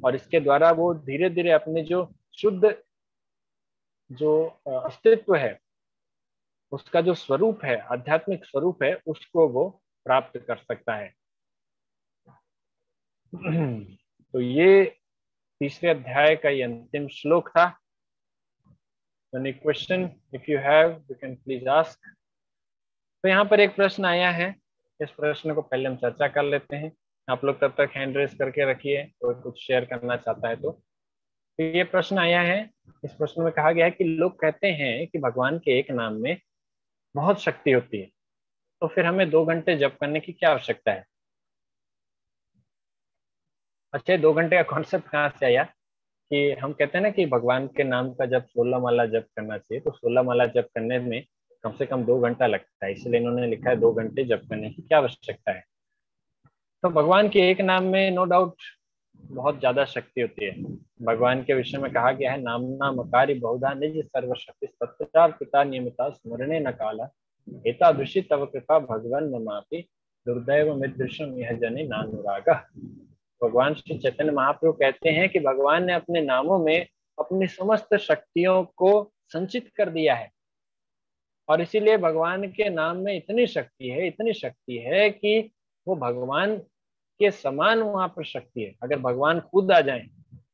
और इसके द्वारा वो धीरे धीरे अपने जो शुद्ध जो अस्तित्व है, उसका जो स्वरूप है, आध्यात्मिक स्वरूप है, उसको वो प्राप्त कर सकता है। तो ये तीसरे अध्याय का ये अंतिम श्लोक था। Any question if you have, you can please ask. तो यहाँ पर एक प्रश्न आया है, इस प्रश्न को पहले हम चर्चा कर लेते हैं। आप लोग तब तक हैंड रेस करके रखिए, कोई कुछ शेयर करना चाहता है तो ये प्रश्न आया है। इस प्रश्न में कहा गया है कि लोग कहते हैं कि भगवान के एक नाम में बहुत शक्ति होती है, तो फिर हमें 2 घंटे जप करने की क्या आवश्यकता है? अच्छा, 2 घंटे का कॉन्सेप्ट कहाँ से आया कि हम कहते हैं ना कि भगवान के नाम का जब 16 माला जप करना चाहिए, तो 16 माला जप करने में कम से कम 2 घंटा लगता है, इसलिए इन्होंने लिखा है 2 घंटे जप करने की क्या आवश्यकता है। तो भगवान के एक नाम में नो डाउट बहुत ज्यादा शक्ति होती है। भगवान के विषय में कहा गया है, नामना मकारी बहुधा निज सर्वशक्ति सत्यार पिता नियमिता स्मरणे न काला एतादृशी तव कृपा भगवान ममापि दुर्दैव मिदृशम यह जने नानुरागा। भगवान श्री चैतन्य महाप्रभु कहते हैं कि भगवान ने अपने नामों में अपनी समस्त शक्तियों को संचित कर दिया है, और इसीलिए भगवान के नाम में इतनी शक्ति है कि वो भगवान के समान वहां पर शक्ति है। अगर भगवान खुद आ जाए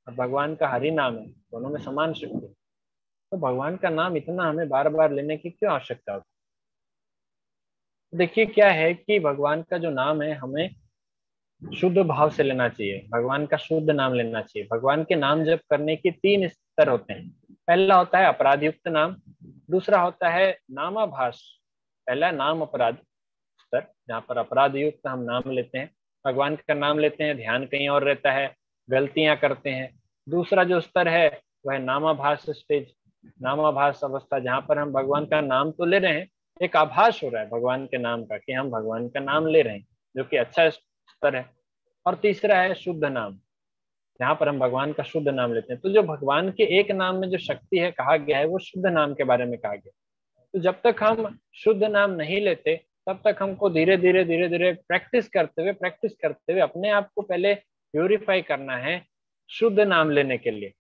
और भगवान का हरि नाम है, दोनों में समान शक्ति है, तो भगवान का नाम इतना हमें बार बार लेने की क्यों आवश्यकता होती? देखिए क्या है कि भगवान का जो नाम है हमें शुद्ध भाव से लेना चाहिए, भगवान का शुद्ध नाम लेना चाहिए। भगवान के नाम जप करने के 3 स्तर होते हैं। पहला होता है अपराध युक्त नाम, दूसरा होता है नामाभास, पहला नाम अपराध स्तर, जहाँ पर अपराध युक्त हम नाम लेते हैं, भगवान का नाम लेते हैं, ध्यान कहीं और रहता है, गलतियां करते हैं। दूसरा जो स्तर है वह नामाभास स्टेज, नामाभास अवस्था, जहाँ पर हम भगवान का नाम तो ले रहे हैं, एक आभास हो रहा है भगवान के नाम का कि हम भगवान का नाम ले रहे हैं, जो कि अच्छा स्तर है। और तीसरा है शुद्ध नाम, जहाँ पर हम भगवान का शुद्ध नाम लेते हैं। तो जो भगवान के एक नाम में जो शक्ति है कहा गया है, वो शुद्ध नाम के बारे में कहा गया। तो जब तक हम शुद्ध नाम नहीं लेते, तब तक हमको धीरे धीरे प्रैक्टिस करते हुए अपने आप को पहले प्यूरिफाई करना है शुद्ध नाम लेने के लिए।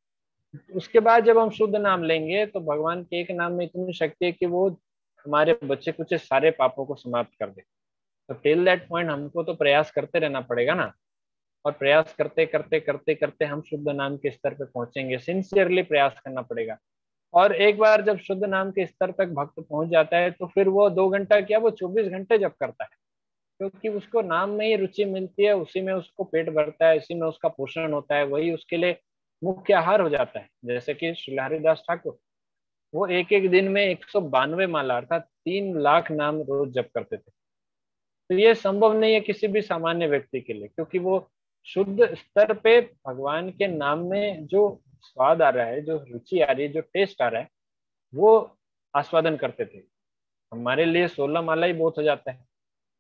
उसके बाद जब हम शुद्ध नाम लेंगे तो भगवान के एक नाम में इतनी शक्ति है कि वो हमारे बच्चे कुछ सारे पापों को समाप्त कर दे। तो टिल दैट पॉइंट हमको तो प्रयास करते रहना पड़ेगा ना, और प्रयास करते हम शुद्ध नाम के स्तर पे पहुंचेंगे। सिंसियरली प्रयास करना पड़ेगा। और एक बार जब शुद्ध नाम के स्तर तक भक्त पहुंच जाता है, तो फिर वो 2 घंटा क्या, वो 24 घंटे जप करता है, क्योंकि उसको नाम में ही रुचि मिलती है, उसी में उसको पेट भरता है, इसी में उसका पोषण होता है, वही उसके लिए मुख्य आहार हो जाता है। जैसे कि श्री हरिदास ठाकुर, वो एक एक दिन में 192 माला अर्थात 3 लाख नाम रोज जप करते थे। तो ये संभव नहीं है किसी भी सामान्य व्यक्ति के लिए, क्योंकि वो शुद्ध स्तर पे भगवान के नाम में जो स्वाद आ रहा है, जो रुचि आ रही है, जो टेस्ट आ रहा है, वो आस्वादन करते थे। हमारे लिए 16 माला ही बहुत हो जाता है,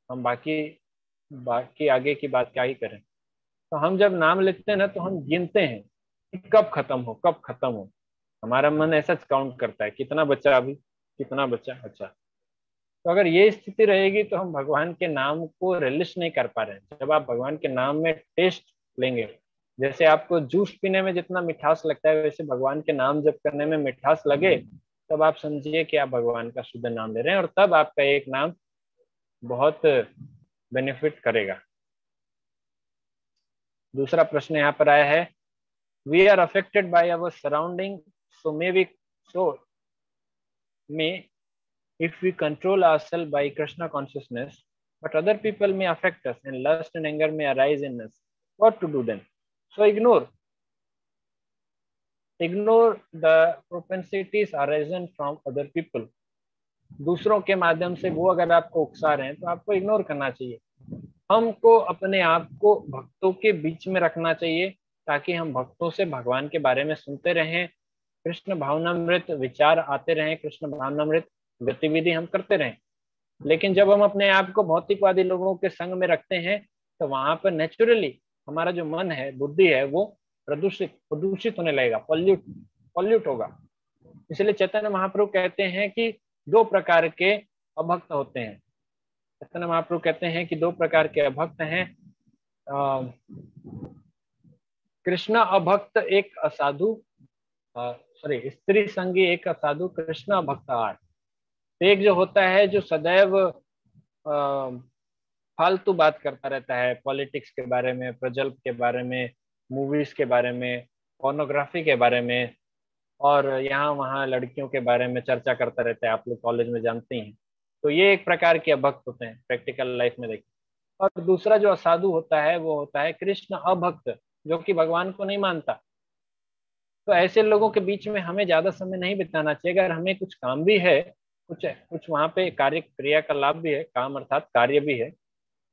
हम बाकी आगे की बात क्या ही करें। तो हम जब नाम लेते हैं ना, तो हम गिनते हैं कि कब खत्म हो। हमारा मन ऐसा काउंट करता है, कितना बचा अभी, कितना बचा। अच्छा, तो अगर ये स्थिति रहेगी तो हम भगवान के नाम को रिलिश नहीं कर पा रहे हैं। जब आप भगवान के नाम में टेस्ट लेंगे, जैसे आपको जूस पीने में जितना मिठास लगता है, वैसे भगवान के नाम जप करने में मिठास लगे, तब आप समझिए कि आप भगवान का शुद्ध नाम ले रहे हैं, और तब आपका एक नाम बहुत बेनिफिट करेगा। दूसरा प्रश्न यहाँ पर आया है, we are affected by our surrounding, so may if we control ourselves by Krishna consciousness, but other people may affect us and lust and anger may arise in us. What to do then? So ignore. Ignore the propensities arisen from other people. दूसरों के माध्यम से वो अगर आपको उकसा रहे हैं तो आपको इग्नोर करना चाहिए। हमको अपने आप को भक्तों के बीच में रखना चाहिए, ताकि हम भक्तों से भगवान के बारे में सुनते रहें, कृष्ण भावनामृत विचार आते रहें, कृष्ण भावनामृत गतिविधि हम करते रहें। लेकिन जब हम अपने आप को भौतिकवादी लोगों के संग में रखते हैं तो वहां पर नेचुरली हमारा जो मन है, बुद्धि है, वो प्रदूषित प्रदूषित होने लगेगा, पॉल्यूट पॉल्यूट होगा। इसलिए चैतन्य महाप्रभु कहते हैं कि दो प्रकार के अभक्त होते हैं। चैतन्य महाप्रभु कहते हैं कि दो प्रकार के अभक्त हैं। कृष्ण अभक्त एक असाधु, सॉरी स्त्री संगी एक असाधु, कृष्ण अभक्त आठ। एक जो होता है जो सदैव फालतू बात करता रहता है, पॉलिटिक्स के बारे में, प्रजल्प के बारे में, मूवीज के बारे में, पोर्नोग्राफी के बारे में, और यहाँ वहाँ लड़कियों के बारे में चर्चा करता रहता है, आप लोग कॉलेज में जानते हैं। तो ये एक प्रकार के अभक्त होते हैं प्रैक्टिकल लाइफ में देखिए। और दूसरा जो असाधु होता है वो होता है कृष्ण अभक्त, जो कि भगवान को नहीं मानता। तो ऐसे लोगों के बीच में हमें ज्यादा समय नहीं बिताना चाहिए। अगर हमें कुछ काम भी है, कुछ कुछ वहाँ पे कार्य क्रियाकलाप भी है, काम अर्थात कार्य भी है,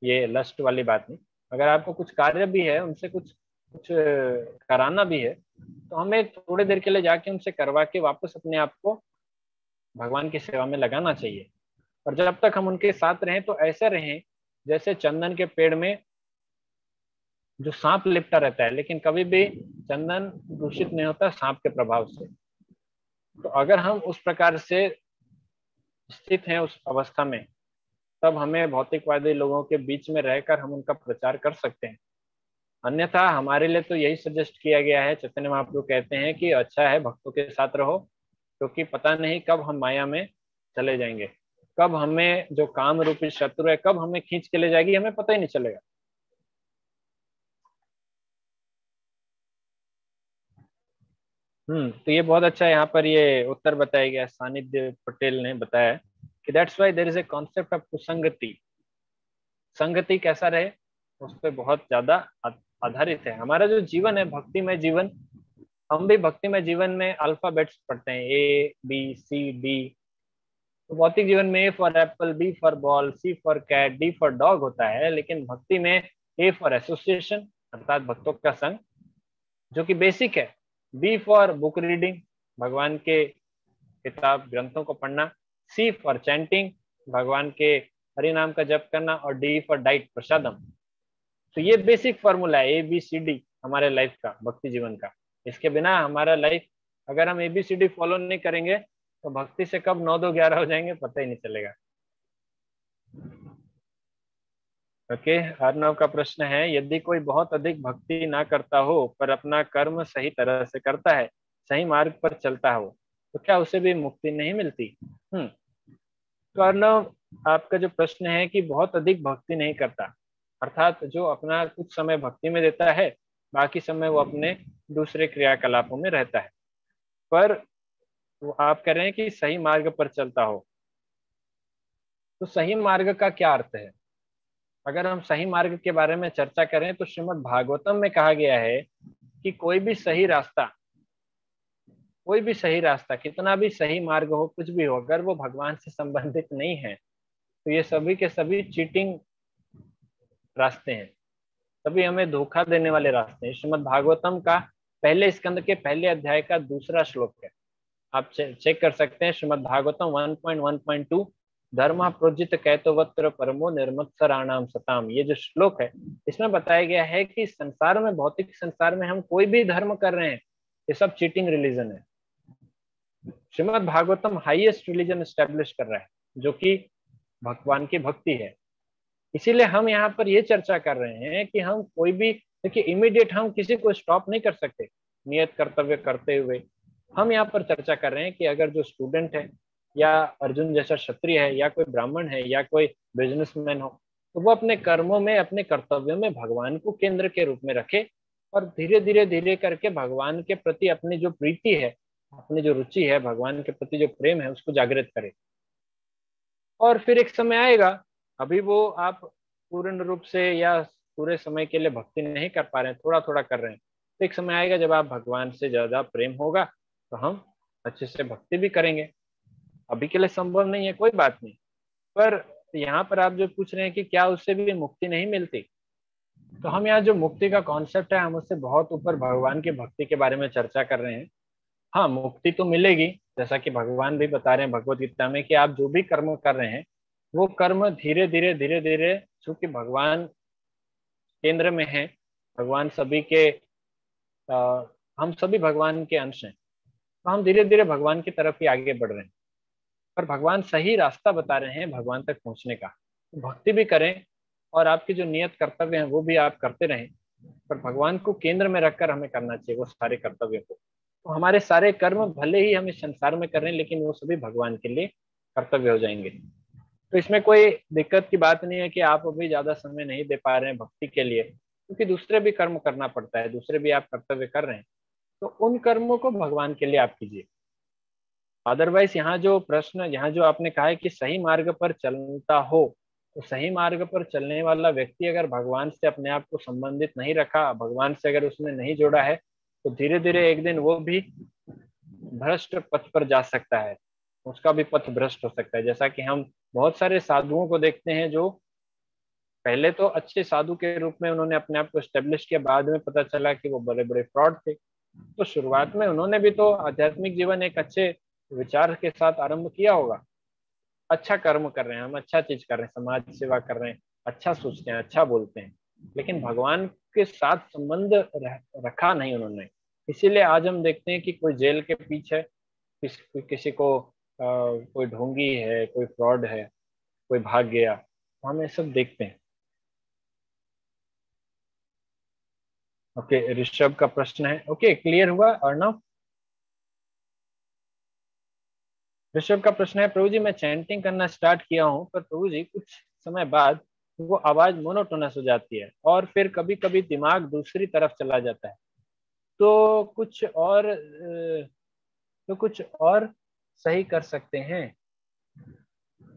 ये लस्ट वाली बात नहीं, अगर आपको कुछ कार्य भी है, उनसे कुछ कुछ कराना भी है, तो हमें थोड़ी देर के लिए जाके उनसे करवा के वापस अपने आप को भगवान की सेवा में लगाना चाहिए। और जब तक हम उनके साथ रहें तो ऐसे रहें जैसे चंदन के पेड़ में जो सांप लिपटा रहता है, लेकिन कभी भी चंदन दूषित नहीं होता सांप के प्रभाव से। तो अगर हम उस प्रकार से स्थित हैं उस अवस्था में, तब हमें भौतिकवादी लोगों के बीच में रहकर हम उनका प्रचार कर सकते हैं। अन्यथा हमारे लिए तो यही सजेस्ट किया गया है। चैतन्य महाप्रभु कहते हैं कि अच्छा है भक्तों के साथ रहो, क्योंकि पता नहीं कब हम माया में चले जाएंगे, कब हमें जो काम रूपी शत्रु है कब हमें खींच के ले जाएगी, हमें पता ही नहीं चलेगा। तो ये बहुत अच्छा है, यहाँ पर ये उत्तर बताया गया, सानिध्य पटेल ने बताया कि that's why there is a concept of कुसंगति। संगति कैसा रहे उस पर बहुत ज्यादा आधारित है। हमारा जो जीवन है भक्तिमय जीवन, हम भी भक्तिमय जीवन में अल्फाबेट्स पढ़ते हैं, A B C D। तो भौतिक जीवन में A for apple, B for ball, C for cat, D for dog होता है, लेकिन भक्ति में A फॉर एसोसिएशन अर्थात भक्तों का संग, जो कि बेसिक है। B फॉर बुक रीडिंग, भगवान के किताब ग्रंथों को पढ़ना। C फॉर चैंटिंग, भगवान के हरि नाम का जप करना। और D फॉर डाइट, प्रसादम। तो ये बेसिक फॉर्मूला है ABCD हमारे लाइफ का, भक्ति जीवन का। इसके बिना हमारा लाइफ, अगर हम ABCD फॉलो नहीं करेंगे तो भक्ति से कब 9 2 11 हो जाएंगे पता ही नहीं चलेगा। ओके, अर्नव का प्रश्न है, यदि कोई बहुत अधिक भक्ति ना करता हो पर अपना कर्म सही तरह से करता है, सही मार्ग पर चलता हो, तो क्या उसे भी मुक्ति नहीं मिलती? तो अर्नव, आपका जो प्रश्न है कि बहुत अधिक भक्ति नहीं करता, अर्थात जो अपना कुछ समय भक्ति में देता है, बाकी समय वो अपने दूसरे क्रियाकलापों में रहता है, पर वो आप कह रहे हैं कि सही मार्ग पर चलता हो। तो सही मार्ग का क्या अर्थ है? अगर हम सही मार्ग के बारे में चर्चा करें तो श्रीमद् भागवतम में कहा गया है कि कोई भी सही रास्ता, कितना भी सही मार्ग हो, कुछ भी हो, अगर वो भगवान से संबंधित नहीं है तो ये सभी के सभी चीटिंग रास्ते हैं, सभी हमें धोखा देने वाले रास्ते हैं। श्रीमद् भागवतम का पहले स्कंद के पहले अध्याय का दूसरा श्लोक है, आप चेक कर सकते हैं। श्रीमद् भागवतम 1.1.2, धर्म प्रोजित कैतवत्र परमो निर्मत्सराणाम सताम, ये जो श्लोक है इसमें बताया गया है कि संसार में, भौतिक संसार में हम कोई भी धर्म कर रहे हैं, ये सब चीटिंग रिलीजन है। Shrimad Bhagavatam highest religion establish कर रहा है, जो कि भगवान की भक्ति है। इसीलिए हम यहाँ पर ये चर्चा कर रहे हैं कि हम कोई भी, देखिए इमीडिएट हम किसी को स्टॉप नहीं कर सकते नियत कर्तव्य करते हुए। हम यहाँ पर चर्चा कर रहे हैं कि अगर जो स्टूडेंट है, या अर्जुन जैसा क्षत्रिय है, या कोई ब्राह्मण है, या कोई बिजनेसमैन हो, तो वो अपने कर्मों में, अपने कर्तव्यों में भगवान को केंद्र के रूप में रखे, और धीरे धीरे धीरे करके भगवान के प्रति अपनी जो प्रीति है, अपनी जो रुचि है, भगवान के प्रति जो प्रेम है, उसको जागृत करे। और फिर एक समय आएगा, अभी वो आप पूर्ण रूप से या पूरे समय के लिए भक्ति नहीं कर पा रहे हैं, थोड़ा थोड़ा कर रहे हैं, तो एक समय आएगा जब आप भगवान से ज्यादा प्रेम होगा तो हम अच्छे से भक्ति भी करेंगे। अभी के लिए संभव नहीं है, कोई बात नहीं। पर यहाँ पर आप जो पूछ रहे हैं कि क्या उससे भी मुक्ति नहीं मिलती, तो हम यहाँ जो मुक्ति का कॉन्सेप्ट है हम उससे बहुत ऊपर भगवान की भक्ति के बारे में चर्चा कर रहे हैं। हाँ, मुक्ति तो मिलेगी, जैसा कि भगवान भी बता रहे हैं भगवत गीता में कि आप जो भी कर्म कर रहे हैं वो कर्म धीरे धीरे, चूंकि भगवान केंद्र में है, भगवान सभी के हम सभी भगवान के अंश हैं, तो हम धीरे धीरे भगवान की तरफ ही आगे बढ़ रहे हैं। पर भगवान सही रास्ता बता रहे हैं भगवान तक पहुंचने का। तो भक्ति भी करें और आपके जो नियत कर्तव्य हैं वो भी आप करते रहें, पर भगवान को केंद्र में रखकर हमें करना चाहिए वो सारे कर्तव्यों को। तो हमारे सारे कर्म भले ही हम इस संसार में कर रहे हैं लेकिन वो सभी भगवान के लिए कर्तव्य हो जाएंगे। तो इसमें कोई दिक्कत की बात नहीं है कि आप अभी ज्यादा समय नहीं दे पा रहे हैं भक्ति के लिए, क्योंकि दूसरे भी कर्म करना पड़ता है, दूसरे भी आप कर्तव्य कर रहे हैं, तो उन कर्मों को भगवान के लिए आप कीजिए। अदरवाइज यहाँ जो आपने कहा है कि सही मार्ग पर चलता हो, तो सही मार्ग पर चलने वाला व्यक्ति अगर भगवान से अपने आप को संबंधित नहीं रखा, भगवान से अगर उसने नहीं जोड़ा है, तो धीरे धीरे एक दिन वो भी भ्रष्ट पथ पर जा सकता है, उसका भी पथ भ्रष्ट हो सकता है। जैसा कि हम बहुत सारे साधुओं को देखते हैं जो पहले तो अच्छे साधु के रूप में उन्होंने अपने आप को स्टेब्लिश किया, बाद में पता चला कि वो बड़े बड़े फ्रॉड थे। तो शुरुआत में उन्होंने भी तो आध्यात्मिक जीवन एक अच्छे विचार के साथ आरंभ किया होगा, अच्छा कर्म कर रहे हैं, हम अच्छा चीज कर रहे हैं, समाज सेवा कर रहे हैं, अच्छा सोचते हैं, अच्छा बोलते हैं, लेकिन भगवान के साथ संबंध रखा नहीं उन्होंने। इसीलिए आज हम देखते हैं कि कोई जेल के पीछे, किसी को कोई ढोंगी है, कोई फ्रॉड है, कोई भाग गया, तो हम ये सब देखते हैं। ओके, ऋषभ का प्रश्न है, ओके क्लियर हुआ अर्णव? ऋषभ का प्रश्न है, प्रभु जी मैं चैंटिंग करना स्टार्ट किया हूँ, पर प्रभु जी कुछ समय बाद वो आवाज मोनोटोनस हो जाती है और फिर कभी कभी दिमाग दूसरी तरफ चला जाता है। तो कुछ और सही कर सकते हैं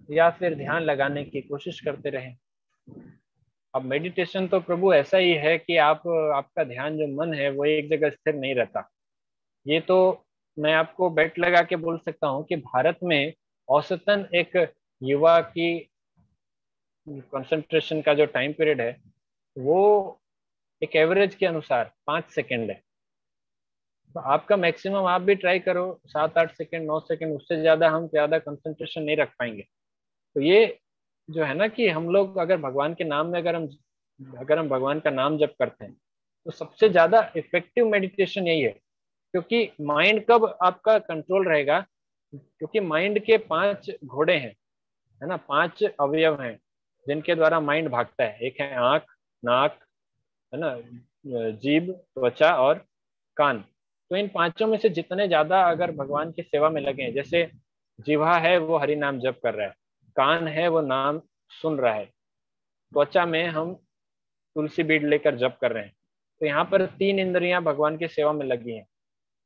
या फिर ध्यान लगाने की कोशिश करते रहें? अब मेडिटेशन तो प्रभु ऐसा ही है कि आपका ध्यान जो मन है वो एक जगह स्थिर नहीं रहता। ये तो मैं आपको बेट लगा के बोल सकता हूँ कि भारत में औसतन एक युवा की कंसंट्रेशन का जो टाइम पीरियड है वो एक एवरेज के अनुसार 5 सेकंड है। तो आपका मैक्सिमम आप भी ट्राई करो 7 8 सेकंड 9 सेकंड, उससे ज्यादा हम ज्यादा कंसंट्रेशन नहीं रख पाएंगे। तो ये जो है ना कि हम लोग अगर भगवान के नाम में अगर हम भगवान का नाम जप करते हैं तो सबसे ज्यादा इफेक्टिव मेडिटेशन यही है। क्योंकि माइंड कब आपका कंट्रोल रहेगा, क्योंकि माइंड के 5 घोड़े हैं, है ना, 5 अवयव हैं जिनके द्वारा माइंड भागता है। एक है आंख, नाक, है ना, जीभ, त्वचा और कान। तो इन 5 में से जितने ज्यादा अगर भगवान की सेवा में लगे, जैसे जिह्वा है वो हरि नाम जप कर रहा है, कान है वो नाम सुन रहा है, त्वचा में हम तुलसी बीड़ लेकर जप कर रहे हैं, तो यहाँ पर 3 इंद्रियां भगवान की सेवा में लगी हैं।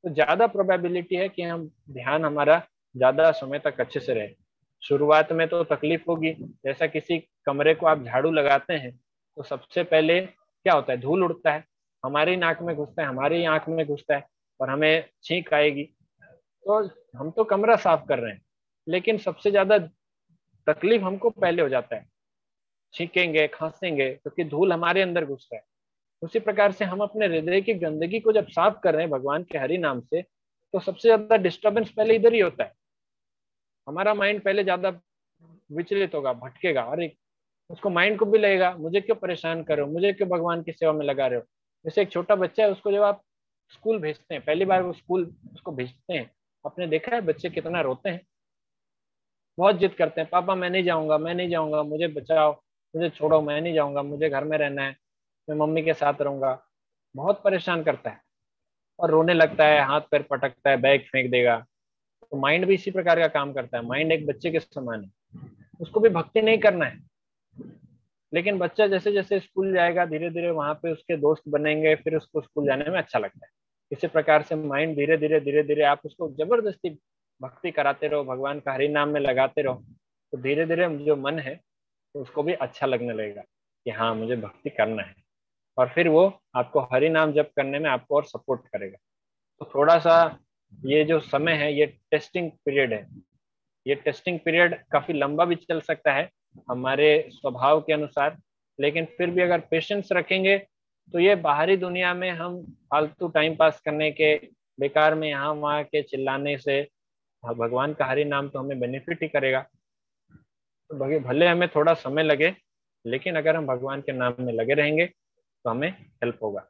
तो ज्यादा प्रोबेबिलिटी है कि हम ध्यान हमारा ज्यादा समय तक अच्छे से रहे। शुरुआत में तो तकलीफ होगी, जैसा किसी कमरे को आप झाड़ू लगाते हैं तो सबसे पहले क्या होता है, धूल उड़ता है, हमारी नाक में घुसता है, हमारी आंख में घुसता है और हमें छींक आएगी। तो हम तो कमरा साफ कर रहे हैं, लेकिन सबसे ज्यादा तकलीफ हमको पहले हो जाता है, छींकेंगे खांसेंगे क्योंकि धूल हमारे अंदर घुस रहा है। उसी प्रकार से हम अपने हृदय की गंदगी को जब साफ कर रहे हैं भगवान के हरि नाम से, तो सबसे ज्यादा डिस्टर्बेंस पहले इधर ही होता है। हमारा माइंड पहले ज्यादा विचलित होगा, भटकेगा, अरे उसको माइंड को भी लगेगा मुझे क्यों परेशान कर रहे हो, मुझे क्यों भगवान की सेवा में लगा रहे हो। जैसे एक छोटा बच्चा है, उसको जब आप स्कूल भेजते हैं, पहली बार वो स्कूल उसको भेजते हैं, आपने देखा है बच्चे कितना रोते हैं, बहुत जिद करते हैं, पापा मैं नहीं जाऊंगा, मैं नहीं जाऊंगा, मुझे बचाओ, मुझे छोड़ो, मैं नहीं जाऊंगा, मुझे घर में रहना है, मैं मम्मी के साथ रहूंगा। बहुत परेशान करता है और रोने लगता है, हाथ पैर पटकता है, बैग फेंक देगा। तो माइंड भी इसी प्रकार का काम करता है, माइंड एक बच्चे के समान है, उसको भी भक्ति नहीं करना है। लेकिन बच्चा जैसे जैसे स्कूल जाएगा धीरे धीरे वहां पे उसके दोस्त बनेंगे, फिर उसको स्कूल जाने में अच्छा लगता है। इसी प्रकार से माइंड धीरे धीरे आप उसको जबरदस्ती भक्ति कराते रहो, भगवान का हरि नाम में लगाते रहो, तो धीरे धीरे जो मन है तो उसको भी अच्छा लगने लगेगा कि हाँ मुझे भक्ति करना है। और फिर वो आपको हरि नाम जप करने में आपको और सपोर्ट करेगा। तो थोड़ा सा ये जो समय है ये टेस्टिंग पीरियड है। ये टेस्टिंग पीरियड काफी लंबा भी चल सकता है हमारे स्वभाव के अनुसार, लेकिन फिर भी अगर पेशेंस रखेंगे तो ये बाहरी दुनिया में हम फालतू टाइम पास करने के, बेकार में यहाँ वहाँ के चिल्लाने से भगवान का हरि नाम तो हमें बेनिफिट ही करेगा। तो भले हमें थोड़ा समय लगे, लेकिन अगर हम भगवान के नाम में लगे रहेंगे तो हमें हेल्प होगा।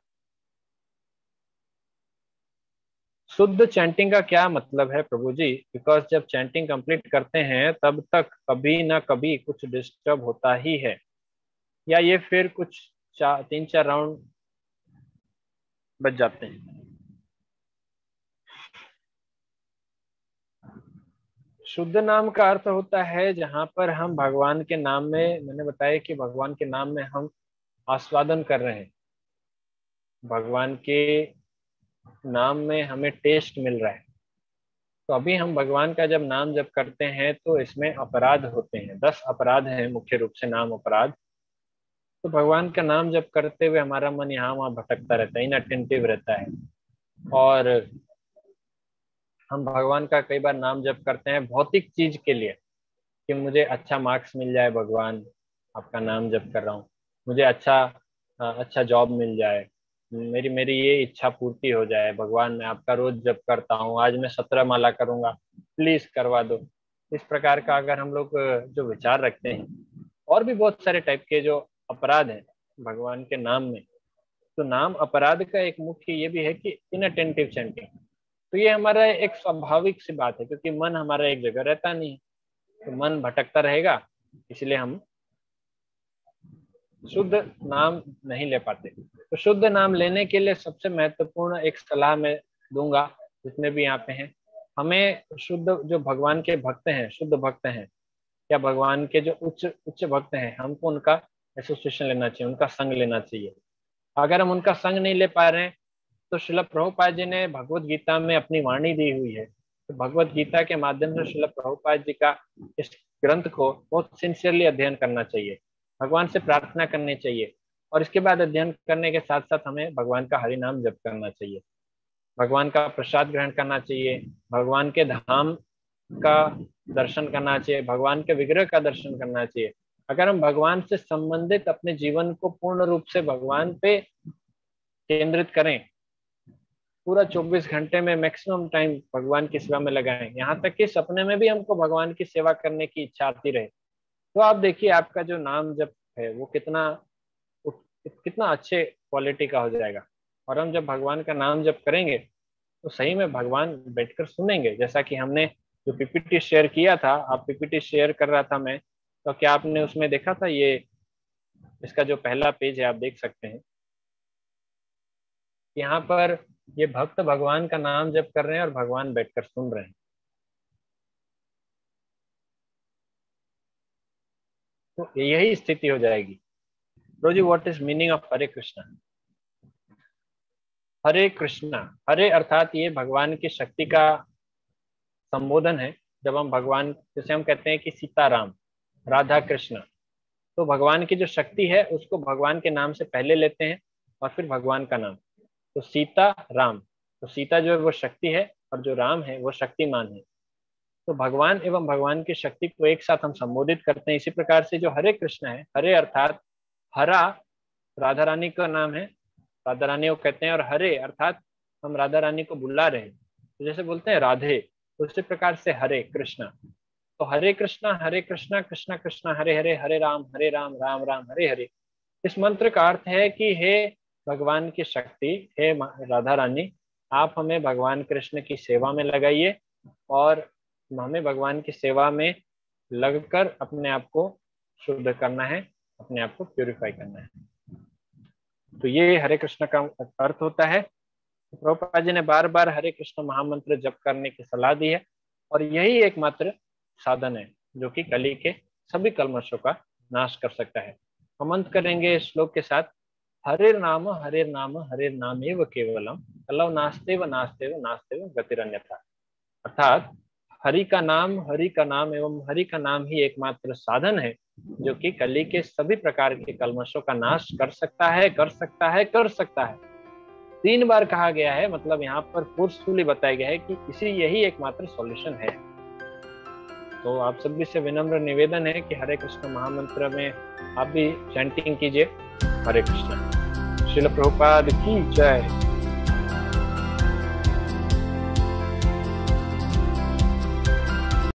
शुद्ध चैंटिंग का क्या मतलब है प्रभु जी? बिकॉज जब चैंटिंग कंप्लीट करते हैं तब तक कभी ना कभी कुछ डिस्टर्ब होता ही है, या ये फिर कुछ 3-4 राउंड बच जाते हैं? शुद्ध नाम का अर्थ होता है जहां पर हम भगवान के नाम में, मैंने बताया कि भगवान के नाम में हम आस्वादन कर रहे हैं, भगवान के नाम में हमें टेस्ट मिल रहा है। तो अभी हम भगवान का जब नाम जप करते हैं तो इसमें अपराध होते हैं, 10 अपराध हैं मुख्य रूप से, नाम अपराध। तो भगवान का नाम जप करते हुए हमारा मन यहाँ वहाँ भटकता रहता है, इनअटेंटिव रहता है। और हम भगवान का कई बार नाम जप करते हैं भौतिक चीज के लिए, कि मुझे अच्छा मार्क्स मिल जाए, भगवान आपका नाम जप कर रहा हूँ, मुझे अच्छा जॉब मिल जाए, मेरी मेरी ये इच्छा पूर्ति हो जाए, भगवान मैं आपका रोज जप करता हूँ, आज मैं 17 माला करूंगा, प्लीज करवा दो। इस प्रकार का अगर हम लोग जो विचार रखते हैं, और भी बहुत सारे टाइप के जो अपराध हैं भगवान के नाम में, तो नाम अपराध का एक मुख्य ये भी है कि इनअटेंटिव चैंटिंग। तो ये हमारा एक स्वाभाविक सी बात है, क्योंकि मन हमारा एक जगह रहता नहीं, तो मन भटकता रहेगा, इसलिए हम शुद्ध नाम नहीं ले पाते। तो शुद्ध नाम लेने के लिए सबसे महत्वपूर्ण एक सलाह मैं दूंगा जितने भी यहाँ पे हैं, हमें शुद्ध जो भगवान के भक्त हैं, शुद्ध भक्त हैं, या भगवान के जो उच्च उच्च भक्त हैं, हमको उनका एसोसिएशन लेना चाहिए, उनका संग लेना चाहिए। अगर हम उनका संग नहीं ले पा रहे हैं तो श्रील प्रभुपाद जी ने भगवत गीता में अपनी वाणी दी हुई है, तो भगवत गीता के माध्यम से श्रील प्रभुपाद जी का इस ग्रंथ को बहुत सिंसियरली अध्ययन करना चाहिए, भगवान से प्रार्थना करनी चाहिए, और इसके बाद अध्ययन करने के साथ साथ हमें भगवान का हरि नाम जप करना चाहिए, भगवान का प्रसाद ग्रहण करना चाहिए, भगवान के धाम का दर्शन करना चाहिए, भगवान के विग्रह का दर्शन करना चाहिए। अगर हम भगवान से संबंधित अपने जीवन को पूर्ण रूप से भगवान पे केंद्रित करें, पूरा 24 घंटे में मैक्सिमम टाइम भगवान की सेवा में लगाएं, यहाँ तक कि सपने में भी हमको भगवान की सेवा करने की इच्छा आती रहे, तो आप देखिए आपका जो नाम जप है वो कितना अच्छे क्वालिटी का हो जाएगा। और हम जब भगवान का नाम जप करेंगे तो सही में भगवान बैठकर सुनेंगे। जैसा कि हमने जो पीपीटी शेयर किया था, आप पीपीटी शेयर कर रहा था मैं, तो क्या आपने उसमें देखा था, ये इसका जो पहला पेज है आप देख सकते हैं, यहाँ पर ये भक्त भगवान का नाम जप कर रहे हैं और भगवान बैठकर सुन रहे हैं। तो यही स्थिति हो जाएगी। रोजी, व्हाट इज मीनिंग ऑफ हरे कृष्णा? हरे कृष्णा, हरे अर्थात ये भगवान की शक्ति का संबोधन है। जब हम भगवान, जैसे हम कहते हैं कि सीताराम, राधा कृष्ण, तो भगवान की जो शक्ति है उसको भगवान के नाम से पहले लेते हैं और फिर भगवान का नाम। तो सीता राम, तो सीता जो है वो शक्ति है और जो राम है वो शक्तिमान है। तो भगवान एवं भगवान की शक्ति को एक साथ हम संबोधित करते हैं। इसी प्रकार से जो हरे कृष्ण है, हरे अर्थात हरा राधा रानी का नाम है, राधा रानी को कहते हैं, और हरे अर्थात हम राधा रानी को बुला रहे हैं, तो जैसे बोलते हैं राधे, तो उसी प्रकार से हरे कृष्णा। तो हरे कृष्णा कृष्णा कृष्णा हरे हरे, हरे राम राम राम हरे हरे। इस मंत्र का अर्थ है कि हे भगवान की शक्ति, हे राधा रानी, आप हमें भगवान कृष्ण की सेवा में लगाइए और हमें भगवान की सेवा में लगकर अपने आप को शुद्ध करना है, अपने आप को प्यूरिफाई करना है। तो ये हरे कृष्ण का अर्थ होता है। प्रभुपाद जी ने बार बार हरे कृष्ण महामंत्र जप करने की सलाह दी है, और यही एकमात्र साधन है जो कि कली के सभी कलमशों का नाश कर सकता है। हम अंत करेंगे इस श्लोक के साथ, हरे नाम एव केवलम, कलौ नास्तेव नास्तेव नास्तेव गतिरन्यथा। अर्थात हरि का नाम एवं हरि का नाम ही एकमात्र साधन है जो कि कली के सभी प्रकार के कल्मशों का नाश कर सकता है, कर सकता है, कर सकता है। 3 बार कहा गया है, मतलब यहाँ पर फोर्सफुली बताया गया है कि इसी यही एकमात्र सॉल्यूशन है। तो आप सभी से विनम्र निवेदन है कि हरे कृष्ण महामंत्र में आप भी चैंटिंग कीजिए, हरे कृष्ण। श्रील प्रभुपाद की जय।